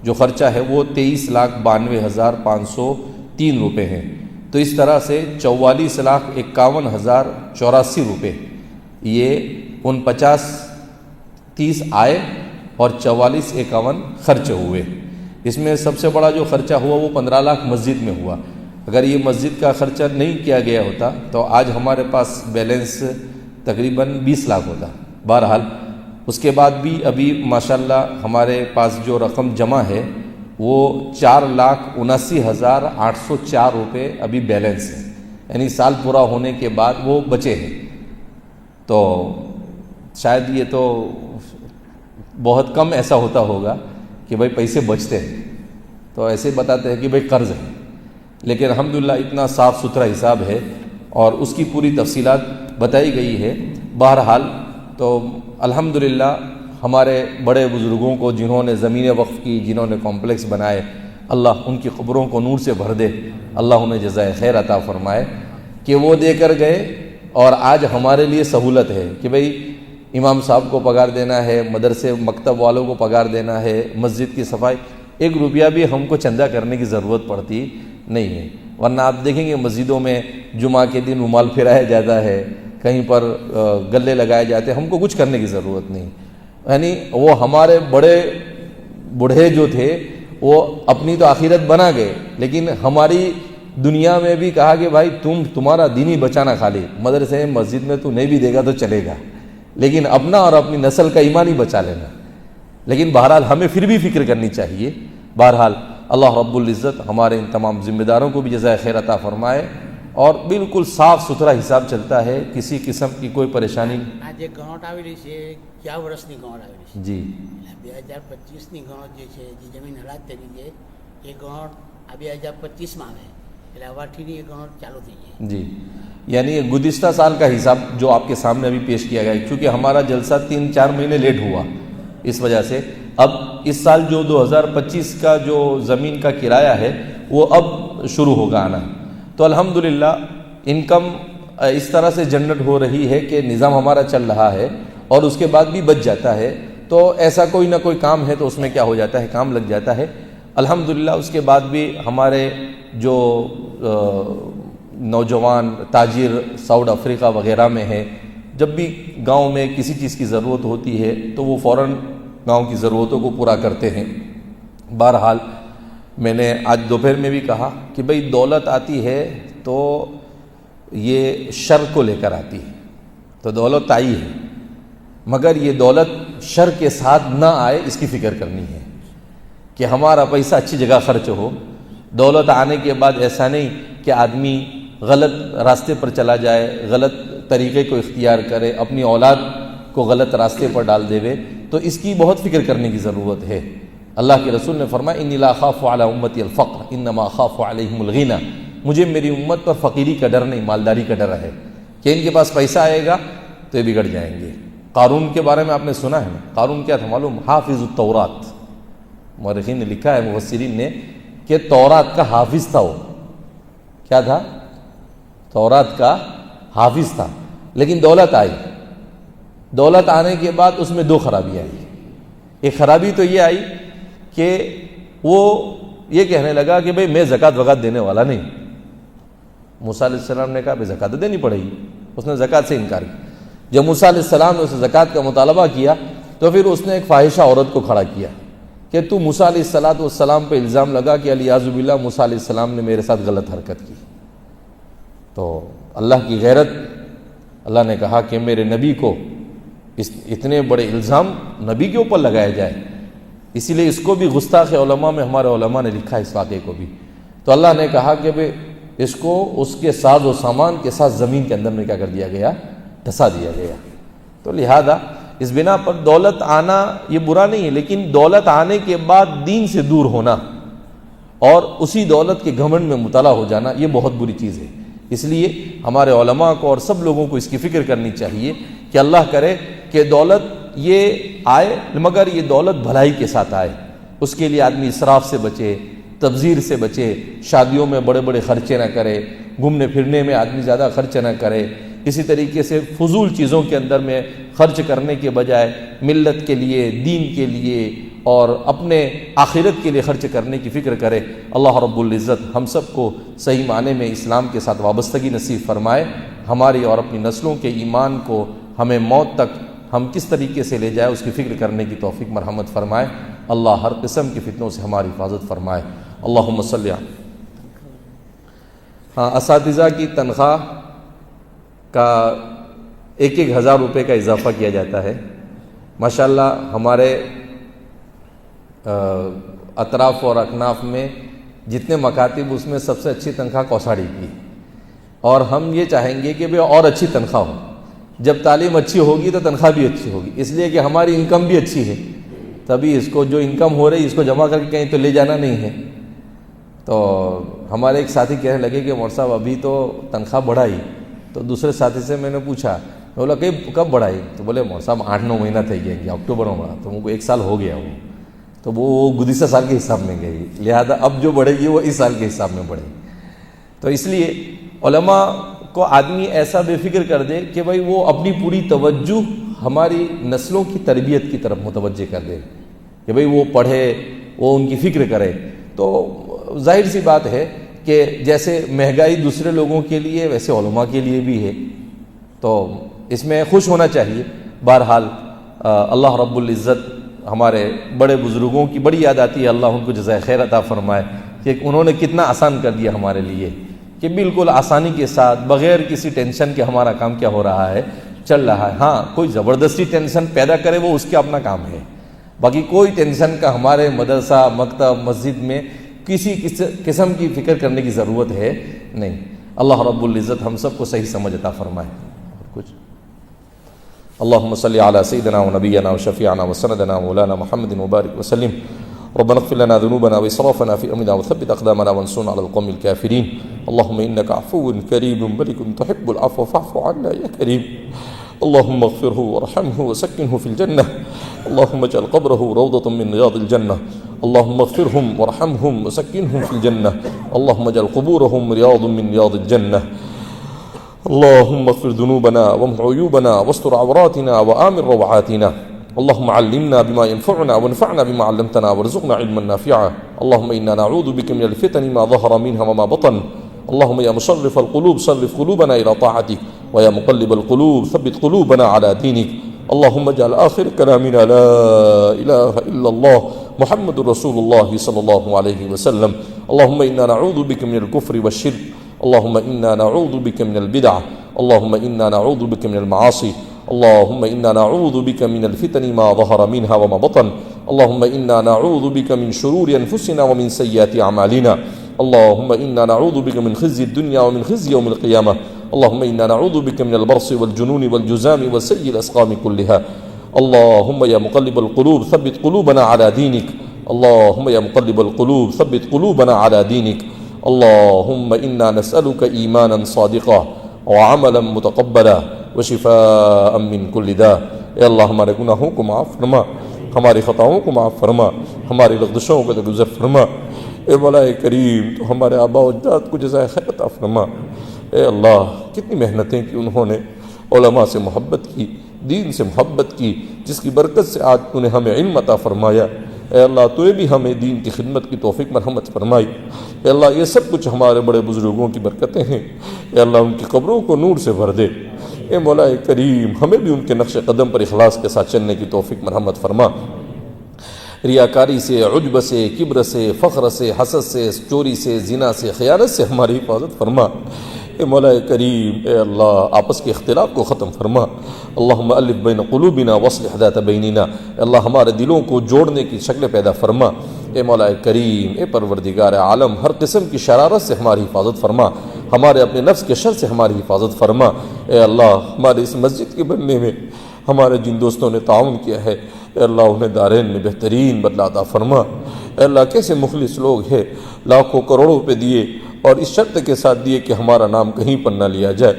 جو خرچہ ہے وہ 23,92,503 روپے ہیں. تو اس طرح سے 44,51,084 روپے یہ 49,30 آئے اور 44,51 خرچ ہوئے. اس میں سب سے بڑا جو خرچہ ہوا وہ 15 لاکھ مسجد میں ہوا. اگر یہ مسجد کا خرچہ نہیں کیا گیا ہوتا تو آج ہمارے پاس بیلنس تقریباً 20 لاکھ ہوتا. بہرحال اس کے بعد بھی ابھی ماشاءاللہ ہمارے پاس جو رقم جمع ہے وہ 4,79,804 روپے ابھی بیلنس ہے، یعنی سال پورا ہونے کے بعد وہ بچے ہیں. تو شاید یہ تو بہت کم ایسا ہوتا ہوگا کہ بھائی پیسے بچتے ہیں، تو ایسے بتاتے ہیں کہ بھائی قرض ہے، لیکن الحمدللہ اتنا صاف ستھرا حساب ہے اور اس کی پوری تفصیلات بتائی گئی ہے. بہرحال تو الحمدللہ ہمارے بڑے بزرگوں کو جنہوں نے زمینیں وقف کی، جنہوں نے کمپلیکس بنائے، اللہ ان کی قبروں کو نور سے بھر دے، اللہ انہیں جزائے خیر عطا فرمائے کہ وہ دے کر گئے. اور آج ہمارے لیے سہولت ہے کہ بھئی امام صاحب کو پگار دینا ہے، مدرسے مکتب والوں کو پگار دینا ہے، مسجد کی صفائی، 1 روپیہ بھی ہم کو چندہ کرنے کی ضرورت پڑتی نہیں ہے. ورنہ آپ دیکھیں گے مسجدوں میں جمعہ کے دن رومال پھیرایا جاتا ہے، کہیں پر گلے لگائے جاتے ہیں، ہم کو کچھ کرنے کی ضرورت نہیں. یعنی وہ ہمارے بوڑھے جو تھے وہ اپنی تو آخرت بنا گئے، لیکن ہماری دنیا میں بھی کہا کہ بھائی تمہارا دین ہی بچانا، خالی مدرسے مسجد میں تو نہیں بھی دے گا تو چلے گا، لیکن اپنا اور اپنی نسل کا ایمان ہی بچا لینا. لیکن بہرحال ہمیں پھر بھی فکر کرنی چاہیے. بہرحال اللہ رب العزت ہمارے ان تمام ذمہ داروں کو بھی جزائے خیر عطا فرمائے، اور بالکل صاف ستھرا حساب چلتا ہے، کسی قسم کی کوئی پریشانی. આજે ગણોટ આવી રહી છે, કયા વર્ષની ગણોટ આવી રહી છે? جی 2025ની ગણોટ જે છે, જે જમીન હરાજ થઈ છે એ ગણોટ આ 2025માં આવે, એટલે હવાથી એ ગણોટ ચાલુ થઈ જાય. جی یعنی گزشتہ سال کا حساب جو آپ کے سامنے ابھی پیش کیا گیا ہے، کیونکہ ہمارا جلسہ 3-4 مہینے لیٹ ہوا اس وجہ سے. اب اس سال جو 2025 کا جو زمین کا کرایہ ہے وہ اب شروع ہوگا آنا. تو الحمدللہ انکم اس طرح سے جنریٹ ہو رہی ہے کہ نظام ہمارا چل رہا ہے، اور اس کے بعد بھی بچ جاتا ہے تو ایسا کوئی نہ کوئی کام ہے تو اس میں کیا ہو جاتا ہے، کام لگ جاتا ہے الحمدللہ۔ اس کے بعد بھی ہمارے جو نوجوان تاجر ساؤتھ افریقہ وغیرہ میں ہے، جب بھی گاؤں میں کسی چیز کی ضرورت ہوتی ہے تو وہ فوراً گاؤں کی ضرورتوں کو پورا کرتے ہیں۔ بہرحال میں نے آج دوپہر میں بھی کہا کہ بھئی دولت آتی ہے تو یہ شر کو لے کر آتی ہے، تو دولت آئی ہے مگر یہ دولت شر کے ساتھ نہ آئے اس کی فکر کرنی ہے کہ ہمارا پیسہ اچھی جگہ خرچ ہو۔ دولت آنے کے بعد ایسا نہیں کہ آدمی غلط راستے پر چلا جائے، غلط طریقے کو اختیار کرے، اپنی اولاد کو غلط راستے پر ڈال دے، تو اس کی بہت فکر کرنے کی ضرورت ہے۔ اللہ کے رسول نے فرمایا انی لا اخاف علی امتی الفقر انما اخاف علیہم الغنی، مجھے میری امت پر فقیری کا ڈر نہیں، مالداری کا ڈر ہے کہ ان کے پاس پیسہ آئے گا تو یہ بگڑ جائیں گے۔ قارون کے بارے میں آپ نے سنا ہے، قارون کیا تھا معلوم؟ حافظ التورات، مورخین نے لکھا ہے، مفسرین نے، کہ تورات کا حافظ تھا۔ وہ کیا تھا؟ تورات کا حافظ تھا، لیکن دولت آئی۔ دولت آنے کے بعد اس میں دو خرابی آئی۔ ایک خرابی تو یہ آئی کہ وہ یہ کہنے لگا کہ بھئی میں زکوٰۃ وغیرہ دینے والا نہیں۔ موسیٰ علیہ السلام نے کہا بھئی زکوٰۃ تو دینی پڑے گی، اس نے زکوٰۃ سے انکار کیا۔ جب موسیٰ علیہ السلام نے اسے زکوٰۃ کا مطالبہ کیا تو پھر اس نے ایک فاحشہ عورت کو کھڑا کیا کہ تو موسیٰ علیہ السلام پہ الزام لگا کہ علیاذ باللہ موسیٰ علیہ السلام نے میرے ساتھ غلط حرکت کی۔ تو اللہ کی غیرت، اللہ نے کہا کہ میرے نبی کو اتنے بڑے الزام نبی کے اوپر لگایا جائے، اسی لیے اس کو بھی گستاخ علماء میں ہمارے علماء نے لکھا اس واقعے کو بھی۔ تو اللہ نے کہا کہ بھئی اس کو اس کے ساز و سامان کے ساتھ زمین کے اندر میں کیا کر دیا گیا؟ دھسا دیا گیا۔ تو لہذا اس بنا پر دولت آنا یہ برا نہیں ہے، لیکن دولت آنے کے بعد دین سے دور ہونا اور اسی دولت کے گھمنڈ میں مبتلا ہو جانا یہ بہت بری چیز ہے۔ اس لیے ہمارے علماء کو اور سب لوگوں کو اس کی فکر کرنی چاہیے کہ اللہ کرے کہ دولت یہ آئے مگر یہ دولت بھلائی کے ساتھ آئے۔ اس کے لیے آدمی اسراف سے بچے، تبذیر سے بچے، شادیوں میں بڑے بڑے خرچے نہ کرے، گھومنے پھرنے میں آدمی زیادہ خرچ نہ کرے، اسی طریقے سے فضول چیزوں کے اندر میں خرچ کرنے کے بجائے ملت کے لیے، دین کے لیے اور اپنے آخرت کے لیے خرچ کرنے کی فکر کرے۔ اللہ رب العزت ہم سب کو صحیح معنی میں اسلام کے ساتھ وابستگی نصیب فرمائے، ہماری اور اپنی نسلوں کے ایمان کو ہمیں موت تک ہم کس طریقے سے لے جائے اس کی فکر کرنے کی توفیق مرحمت فرمائے۔ اللہ ہر قسم کی فتنوں سے ہماری حفاظت فرمائے۔ اللہم صلی علی۔ ہاں، اساتذہ کی تنخواہ کا 1,000 روپے کا اضافہ کیا جاتا ہے۔ ماشاءاللہ ہمارے اطراف اور اکناف میں جتنے مکاتب اس میں سب سے اچھی تنخواہ کوساڑی کی، اور ہم یہ چاہیں گے کہ بھئی اور اچھی تنخواہ ہو۔ جب تعلیم اچھی ہوگی تو تنخواہ بھی اچھی ہوگی، اس لیے کہ ہماری انکم بھی اچھی ہے، تبھی اس کو جو انکم ہو رہی اس کو جمع کر کے کہیں تو لے جانا نہیں ہے۔ تو ہمارے ایک ساتھی کہنے لگے کہ مول صاحب ابھی تو تنخواہ بڑھائی، تو دوسرے ساتھی سے میں نے پوچھا، بولا کہ کب بڑھائی؟ تو بولے مول صاحب 8-9 مہینہ تھے گیا، اکتوبر میں بڑھا، تو ان کو 1 سال ہو گیا وہ، تو وہ گزشتہ سال کے حساب میں گئی، لہذا اب جو بڑھے گی وہ اس سال کے حساب میں بڑھے گی۔ تو اس لیے علماء کو آدمی ایسا بے فکر کر دے کہ بھائی وہ اپنی پوری توجہ ہماری نسلوں کی تربیت کی طرف متوجہ کر دے کہ بھائی وہ پڑھے، وہ ان کی فکر کرے۔ تو ظاہر سی بات ہے کہ جیسے مہنگائی دوسرے لوگوں کے لیے ویسے علماء کے لیے بھی ہے، تو اس میں خوش ہونا چاہیے۔ بہرحال اللہ رب العزت ہمارے بڑے بزرگوں کی بڑی یاد آتی ہے، اللہ ان کو جزائے خیر عطا فرمائے کہ انہوں نے کتنا آسان کر دیا ہمارے لیے، کہ بالکل آسانی کے ساتھ بغیر کسی ٹینشن کے ہمارا کام کیا ہو رہا ہے، چل رہا ہے۔ ہاں، کوئی زبردستی ٹینشن پیدا کرے وہ اس کا اپنا کام ہے، باقی کوئی ٹینشن کا ہمارے مدرسہ، مکتب، مسجد میں کسی قسم کی فکر کرنے کی ضرورت ہے نہیں۔ اللہ رب العزت ہم سب کو صحیح سمجھ عطا فرمائے۔ کچھ اللہم صلی علی سیدنا و نبینا و شفیعنا و سندنا مولانا محمد مبارک وسلم۔ ربنا اغفر لنا ذنوبنا واسرافنا في امرنا وثبت اقدامنا وانصرنا على القوم الكافرين۔ اللهم انك عفو كريم ملك تحب العفو فاعف عنا يا كريم۔ اللهم اغفره وارحمه وسكنه في الجنة، اللهم اجعل قبره روضة من رياض الجنة، اللهم اغفرهم وارحمهم وسكنهم في الجنة، اللهم اجعل قبورهم رياض من رياض الجنة۔ اللهم اغفر ذنوبنا وامح عيوبنا واستر عوراتنا وآمن روعاتنا. اللهم علمنا بما ينفعنا وانفعنا بما علمتنا وارزقنا علما نافعا. اللهم إنا نعوذ بك من الفتن ما ظهر منها وما بطن. اللهم يا مصرف القلوب صرف قلوبنا إلى طاعتك، ويا مقلب القلوب ثبت قلوبنا على دينك. اللهم اجعل آخر كلامنا لا إله إلا الله محمد رسول الله صلى الله عليه وسلم. اللهم إنا نعوذ بك من الكفر والشرك. اللهم إنا نعوذ بك من البدع. اللهم إنا نعوذ بك من المعاصي. اللهم إنا نعوذ بك من الفتن ما ظهر منها وما بطن. اللهم إنا نعوذ بك من شرور أنفسنا ومن سيئات أعمالنا. اللهم إنا نعوذ بك من خزي الدنيا ومن خزي يوم القيامة. اللهم إنا نعوذ بك من البرص والجنون والجزام وسيء الأسقام كلها. اللهم يا مقلب القلوب ثبت قلوبنا على دينك. اللهم يا مقلب القلوب ثبت قلوبنا على دينك. اللهم إنا نسألك إيمانا صادقا وعملا متقبلا وشفاء من كل داء. اے اللہ ہمارے گناہوں کو معاف فرما، ہماری خطاؤں کو معاف فرما، ہماری لغزشوں کو درگزر فرما. اے مولا کریم تو ہمارے آباء و اجداد کو جزائے خیر عطا فرما. اے اللہ کتنی محنتیں کی انہوں نے، علماء سے محبت کی، دین سے محبت کی، جس کی برکت سے آج تو نے ہمیں علم عطا فرمایا. اے اللہ تو بھی ہمیں دین کی خدمت کی توفیق مرحمت فرمائی. اے اللہ یہ سب کچھ ہمارے بڑے بزرگوں کی برکتیں ہیں. اے اللہ ان کی قبروں کو نور سے بھر دے. اے مولا کریم ہمیں بھی ان کے نقش قدم پر اخلاص کے ساتھ چلنے کی توفیق مرحمت فرما. ریاکاری سے، عجب سے، کبر سے، فخر سے، حسد سے، چوری سے، زنا سے، خیانت سے ہماری حفاظت فرما. اے مولا کریم اے اللہ آپس کے اختلاف کو ختم فرما. اللہم الف بین قلوبنا واصلح ذات بیننا. اے اللہ ہمارے دلوں کو جوڑنے کی شکل پیدا فرما. اے مولا کریم اے پروردگار عالم ہر قسم کی شرارت سے ہماری حفاظت فرما. ہمارے اپنے نفس کے شر سے ہماری حفاظت فرما. اے اللہ ہمارے اس مسجد کے بننے میں ہمارے جن دوستوں نے تعاون کیا ہے، اے اللہ انہیں دارین میں بہترین بدلہ عطا فرما. اے اللہ کیسے مخلص لوگ ہیں، لاکھوں کروڑوں روپے دیے اور اس شرط کے ساتھ دیے کہ ہمارا نام کہیں پر نہ لیا جائے.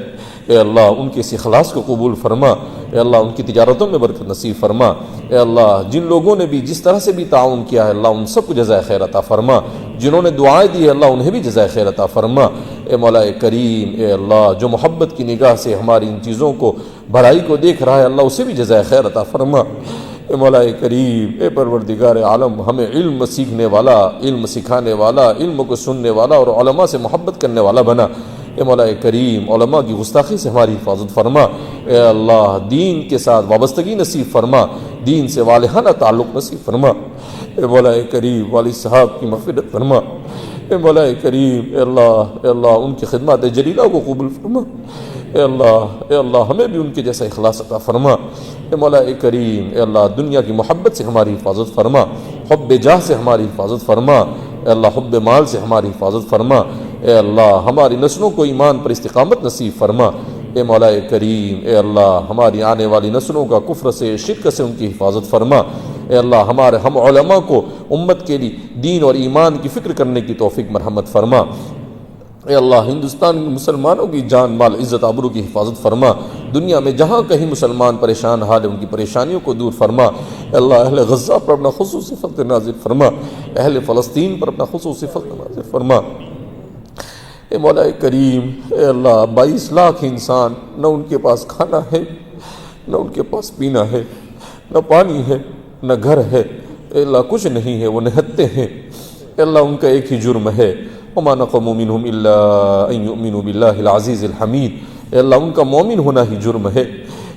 اے اللہ ان کے اس اخلاص کو قبول فرما. اے اللہ ان کی تجارتوں میں برکت نصیب فرما. اے اللہ جن لوگوں نے بھی جس طرح سے بھی تعاون کیا ہے، اللہ ان سب کو جزائے خیر عطا فرما. جنہوں نے دعائیں دی ہے اللہ انہیں بھی جزائے خیر عطا فرما. اے مولا کریم اے اللہ جو محبت کی نگاہ سے ہماری ان چیزوں کو، بھلائی کو دیکھ رہا ہے، اللہ اسے بھی جزائے خیر عطا فرما. اے مولا کریم اے پروردگار عالم ہمیں علم سیکھنے والا، علم سکھانے والا، علم کو سننے والا اور علماء سے محبت کرنے والا بنا. اے مولا کریم علماء کی گستاخی سے ہماری حفاظت فرما. اے اللہ دین کے ساتھ وابستگی نصیب فرما، دین سے والہانہ تعلق نصیب فرما. اے مولا کریم والد صاحب کی مغفرت فرما. اے مولا کریم اے اللہ ان کی خدمات جلیلہ کو قبول فرما. اے اللہ ہمیں بھی ان کے جیسا اخلاص عطا فرما. اے مولا کریم اے اللہ دنیا کی محبت سے ہماری حفاظت فرما، حب جاہ سے ہماری حفاظت فرما. اے اللہ حب مال سے ہماری حفاظت فرما. اے اللہ ہماری نسلوں کو ایمان پر استقامت نصیب فرما. اے مولا کریم اے اللہ ہماری آنے والی نسلوں کا کفر سے، شرک سے ان کی حفاظت فرما. اے اللہ ہمارے ہم علماء کو امت کے لیے دین اور ایمان کی فکر کرنے کی توفیق مرحمت فرما. اے اللہ ہندوستان کے مسلمانوں کی جان مال عزت آبرو کی حفاظت فرما. دنیا میں جہاں کہیں مسلمان پریشان حال ہے ان کی پریشانیوں کو دور فرما. اے اللہ اہل غزہ پر اپنا خصوصی فضل نازل فرما، اہل فلسطین پر اپنا خصوصی فضل نازل فرما. اے مولا کریم اے اللہ 22 لاکھ انسان، نہ ان کے پاس کھانا ہے، نہ ان کے پاس پینا ہے، نہ پانی ہے، نہ گھر ہے. اے اللہ کچھ نہیں ہے، وہ نہتے ہیں. اے اللہ ان کا ایک ہی جرم ہے، وما نقموا منهم الا ان يؤمنوا بالله العزيز الحمید. اے اللہ ان کا مومن ہونا ہی جرم ہے.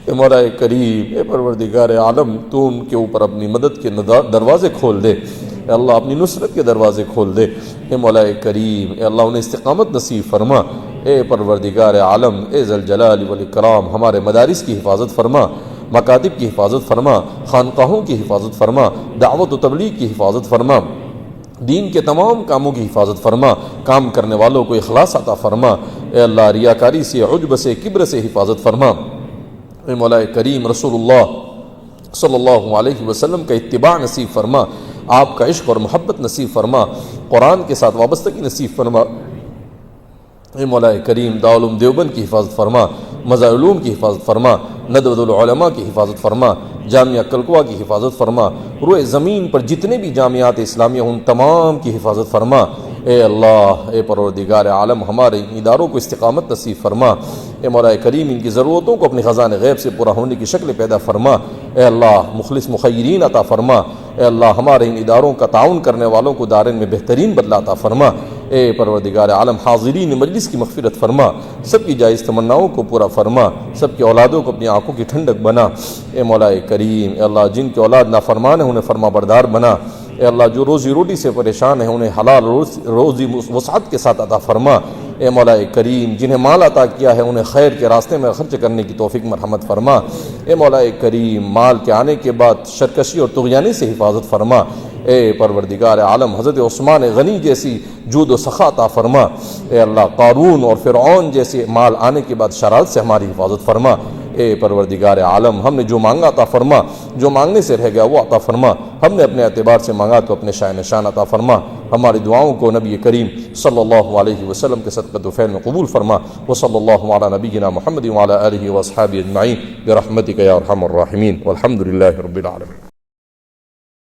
اے مولا کریم اے پروردگار عالم تو ان کے اوپر اپنی مدد کے دروازے کھول دے. اے اللہ اپنی نصرت کے دروازے کھول دے. اے مولا کریم اے اللہ انہیں استقامت نصیب فرما. اے پروردگار عالم اے ذل جلال والاکرام ہمارے مدارس کی حفاظت فرما، مکاتب کی حفاظت فرما، خانقاہوں کی حفاظت فرما، دعوت و تبلیغ کی حفاظت فرما، دین کے تمام کاموں کی حفاظت فرما. کام کرنے والوں کو اخلاص عطا فرما. اے اللہ ریاکاری سے، عجب سے، کبر سے حفاظت فرما. اے مولا کریم رسول اللہ صلی اللہ علیہ وسلم کا اتباع نصیب فرما، آپ کا عشق اور محبت نصیب فرما، قرآن کے ساتھ وابستگی نصیب فرما. اے مولا کریم دارالعلوم دیوبند کی حفاظت فرما، مظاہر علوم کی حفاظت فرما، ندوۃ العلماء کی حفاظت فرما، جامعہ کلکوا کی حفاظت فرما. روئے زمین پر جتنے بھی جامعات اسلامیہ ان تمام کی حفاظت فرما. اے اللہ اے پروردگار عالم ہمارے اداروں کو استقامت نصیب فرما، اے مولا کریم ان کی ضرورتوں کو اپنے خزان غیب سے پورا ہونے کی شکل پیدا فرما، اے اللہ مخلص مخیرین عطا فرما، اے اللہ ہمارے ان اداروں کا تعاون کرنے والوں کو دارین میں بہترین بدلہ عطا فرما، اے پروردگار عالم حاضرین مجلس کی مغفرت فرما، سب کی جائز تمناؤں کو پورا فرما، سب کی اولادوں کو اپنی آنکھوں کی ٹھنڈک بنا، اے مولا کریم اے اللہ جن کی اولاد نافرمان ہے انہیں فرما بردار بنا، اے اللہ جو روزی روٹی سے پریشان ہیں انہیں حلال روزی وسعت کے ساتھ عطا فرما، اے مولا کریم جنہیں مال عطا کیا ہے انہیں خیر کے راستے میں خرچ کرنے کی توفیق مرحمت فرما، اے مولا کریم مال کے آنے کے بعد شرکشی اور طغیانی سے حفاظت فرما، اے پروردگار عالم حضرت عثمان غنی جیسی جود و سخا عطا فرما، اے اللہ قارون اور فرعون جیسے مال آنے کے بعد شرارت سے ہماری حفاظت فرما، اے پروردگار عالم ہم نے جو مانگا عطا فرما، جو مانگنے سے رہ گیا وہ عطا فرما، ہم نے اپنے اعتبار سے مانگا تو اپنے شائن نشان عطا فرما، ہماری دعاؤں کو نبی کریم صلی اللہ علیہ وسلم کے صدقۃ و فعل میں قبول فرما، وصلی اللہ علی نبینا محمد وعلی آلہ واصحابہ اجمعین برحمتک یا ارحم الراحمین والحمد للہ رب العالمین۔